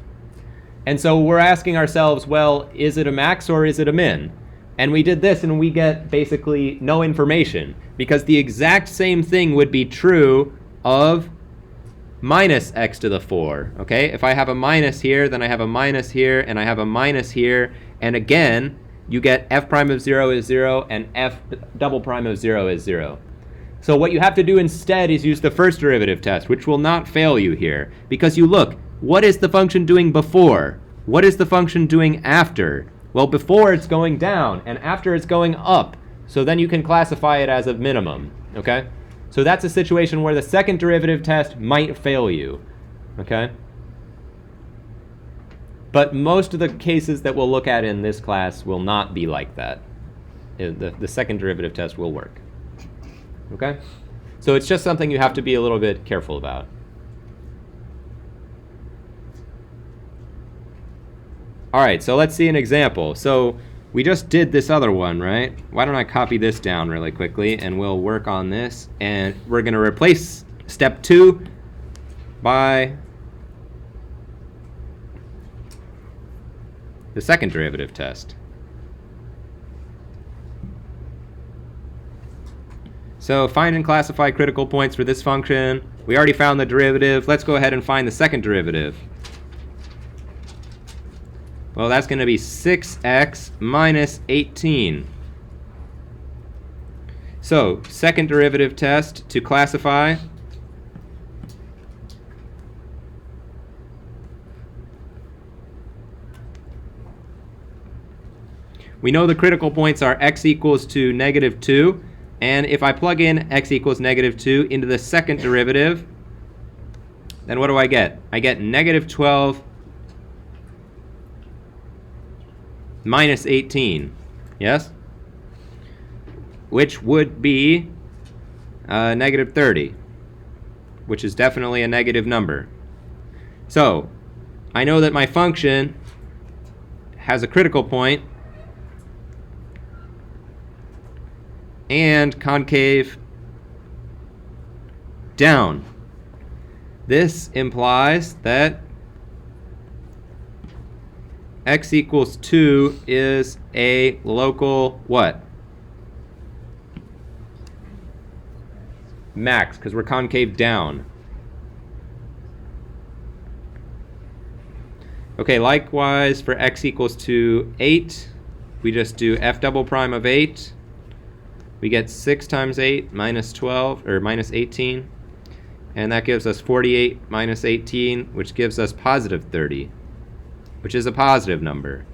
And so we're asking ourselves, well, is it a max or is it a min? And we did this and we get basically no information, because the exact same thing would be true of minus x to the 4, okay? If I have a minus here, then I have a minus here, and I have a minus here, and again, you get f prime of 0 is 0, and f double prime of 0 is 0. So what you have to do instead is use the first derivative test, which will not fail you here, because you look, what is the function doing before? What is the function doing after? Well, before it's going down, and after it's going up, so then you can classify it as a minimum, okay? So that's a situation where the second derivative test might fail you, okay? But most of the cases that we'll look at in this class will not be like that. The second derivative test will work, okay? So it's just something you have to be a little bit careful about. All right, so let's see an example. So we just did this other one, right? Why don't I copy this down really quickly, and we'll work on this. And we're going to replace step 2 by the second derivative test. So find and classify critical points for this function. We already found the derivative. Let's go ahead and find the second derivative. Well, that's going to be 6x minus 18. So, second derivative test to classify. We know the critical points are x equals to negative 2. And if I plug in x equals negative 2 into the second derivative, then what do I get? I get negative 12 minus 18, yes? Which would be negative 30, which is definitely a negative number. So, I know that my function has a critical point and concave down. This implies that x equals 2 is a local what? Max, because we're concave down. Okay, likewise for x equals to 8, we just do f double prime of 8. We get 6 times 8 minus 12, or minus 18. And that gives us 48 minus 18, which gives us positive 30. Which is a positive number.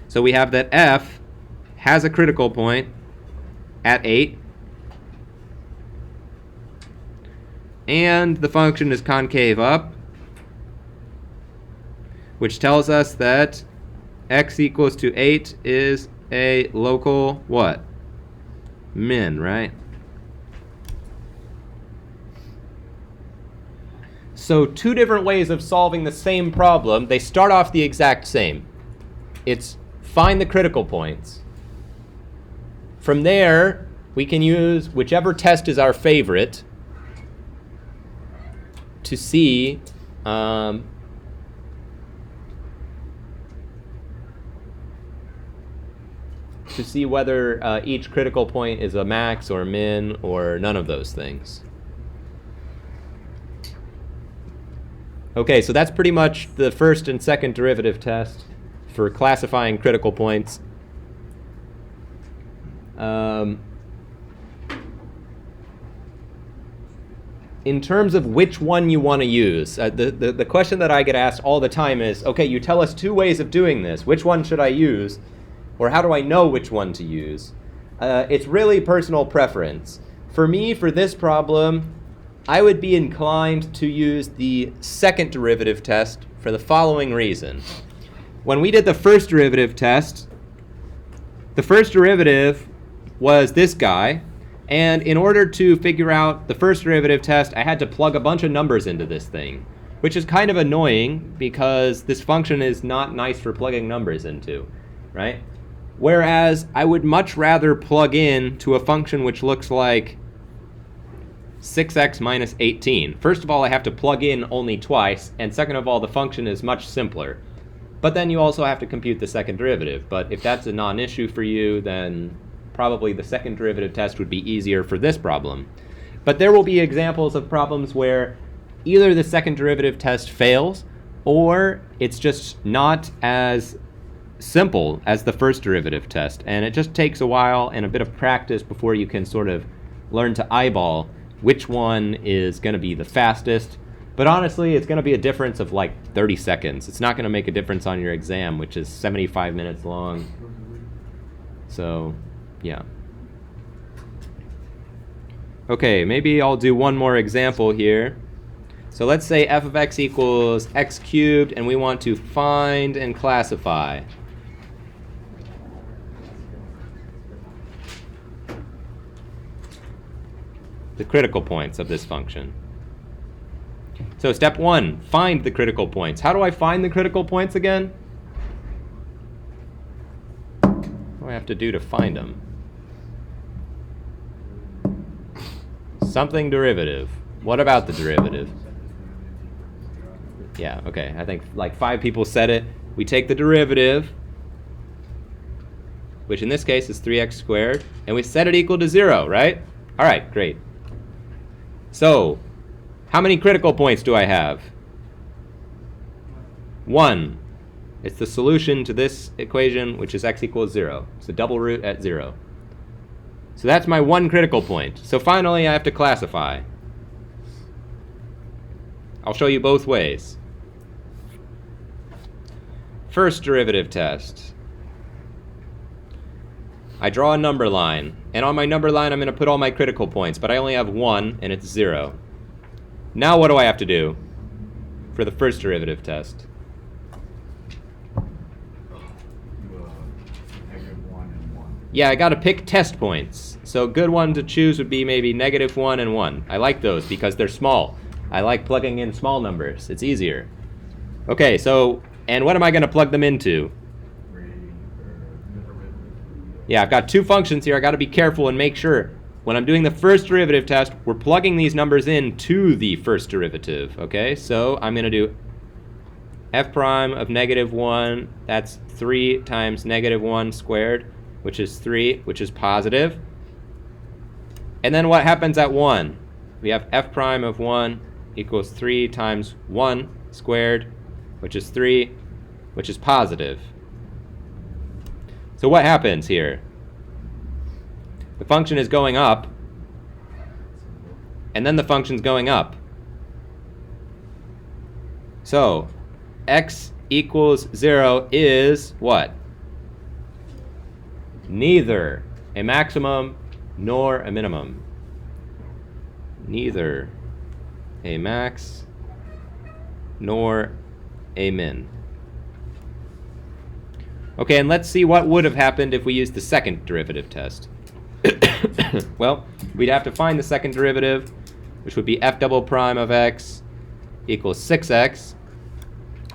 So we have that f has a critical point at 8, and the function is concave up, which tells us that x equals to 8 is a local what? Min, right? So two different ways of solving the same problem. They start off the exact same. It's find the critical points. From there, we can use whichever test is our favorite to see whether each critical point is a max or min or none of those things. Okay, so that's pretty much the first and second derivative test for classifying critical points. In terms of which one you want to use, the question that I get asked all the time is, okay, you tell us 2 ways of doing this. Which one should I use? Or how do I know which one to use? It's really personal preference. For me, for this problem, I would be inclined to use the second derivative test for the following reason. When we did the first derivative test, the first derivative was this guy, and in order to figure out the first derivative test, I had to plug a bunch of numbers into this thing, which is kind of annoying because this function is not nice for plugging numbers into, right? Whereas I would much rather plug in to a function which looks like 6x minus 18. First of all, I have to plug in only twice, and second of all, the function is much simpler. But then you also have to compute the second derivative. But if that's a non-issue for you, then probably the second derivative test would be easier for this problem. But there will be examples of problems where either the second derivative test fails, or it's just not as simple as the first derivative test. And it just takes a while and a bit of practice before you can sort of learn to eyeball which one is going to be the fastest. But honestly, it's going to be a difference of like 30 seconds. It's not going to make a difference on your exam, which is 75 minutes long. So, yeah. Okay, maybe I'll do one more example here. So let's say f of x equals x cubed, and we want to find and classify. The critical points of this function. So step 1, find the critical points. How do I find the critical points again? What do I have to do to find them? Something derivative. What about the derivative? Yeah, okay. I think like 5 people said it. We take the derivative, which in this case is 3x squared, and we set it equal to 0, right? All right, great. So, how many critical points do I have? 1. It's the solution to this equation, which is x equals 0. It's the double root at 0. So that's my 1 critical point. So finally, I have to classify. I'll show you both ways. First derivative test. I draw a number line, and on my number line I'm going to put all my critical points, but I only have 1, and it's 0. Now what do I have to do for the first derivative test? Yeah, I got to pick test points. So a good one to choose would be maybe -1 and 1. I like those because they're small. I like plugging in small numbers. It's easier. Okay, so, and what am I going to plug them into? Yeah, I've got 2 functions here. I got to be careful and make sure when I'm doing the first derivative test, we're plugging these numbers in to the first derivative. Okay, so I'm going to do f prime of -1. That's 3 times -1 squared, which is 3, which is positive. And then what happens at 1? We have f prime of 1 equals 3 times 1 squared, which is 3, which is positive. So what happens here? The function is going up, and then the function's going up. So x equals 0 is what? Neither a maximum nor a minimum. Neither a max nor a min. Okay, and let's see what would have happened if we used the second derivative test. Well, we'd have to find the second derivative, which would be f double prime of x equals 6x.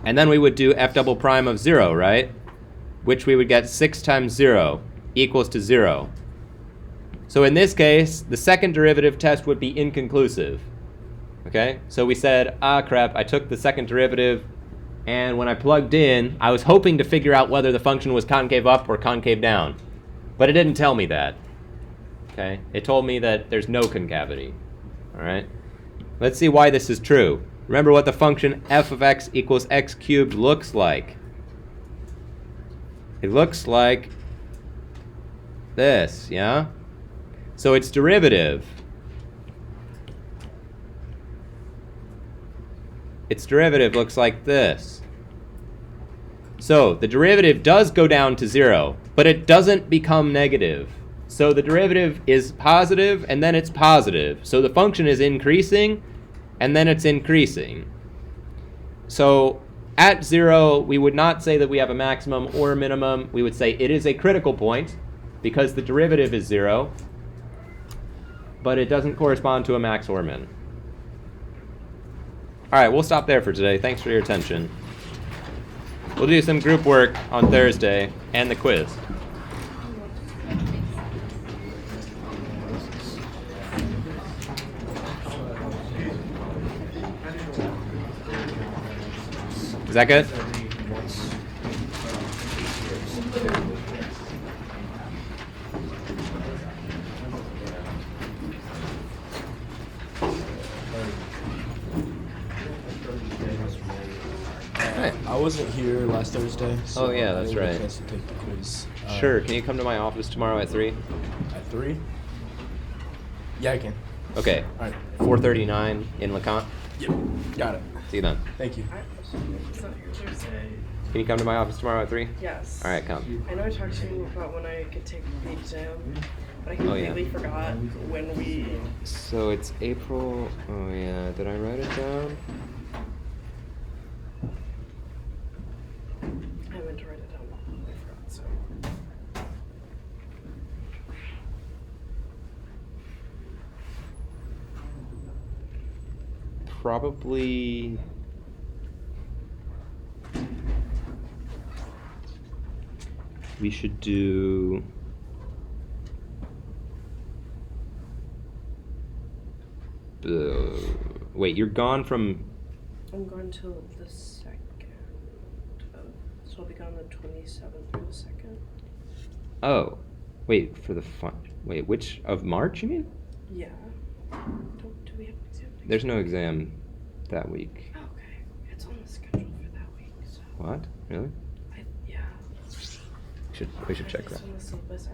And then we would do f double prime of 0, right? Which we would get 6 times 0 equals to 0. So in this case, the second derivative test would be inconclusive. Okay, so we said, crap, I took the second derivative, and when I plugged in, I was hoping to figure out whether the function was concave up or concave down. But it didn't tell me that. Okay, it told me that there's no concavity. All right, let's see why this is true. Remember what the function f of x equals x cubed looks like. It looks like this, yeah? So its derivative. Its derivative looks like this. So the derivative does go down to 0, but it doesn't become negative. So the derivative is positive, and then it's positive. So the function is increasing, and then it's increasing. So at 0, we would not say that we have a maximum or a minimum. We would say it is a critical point, because the derivative is 0, but it doesn't correspond to a max or min. All right, we'll stop there for today. Thanks for your attention. We'll do some group work on Thursday and the quiz. that good? I wasn't here last Thursday. So Oh, yeah, I that's didn't get a right. chance to take the quiz. Sure. Can you come to my office tomorrow at 3? At 3? Yeah, I can. Okay. All right. 4:39 in LeConte. Yep. Got it. See you then. Thank you. It's not here Tuesday. Can you come to my office tomorrow at 3? Yes. All right, come. I know I talked to you about when I could take the exam, but I Oh, yeah. completely forgot when we. So it's April. Oh yeah. Did I write it down? I meant to write it down. I forgot. So. Probably. We should do. Wait, you're gone from. I'm going till the 2nd. So I'll be gone the 27th through the 2nd. Oh, wait for the fun. Wait, which of March? You mean? Yeah. Do we have an exam? next There's no week? exam that week. Oh, okay. It's on the schedule for that week. So. What? Really? Yeah. We should check It's that. on the syllabus. I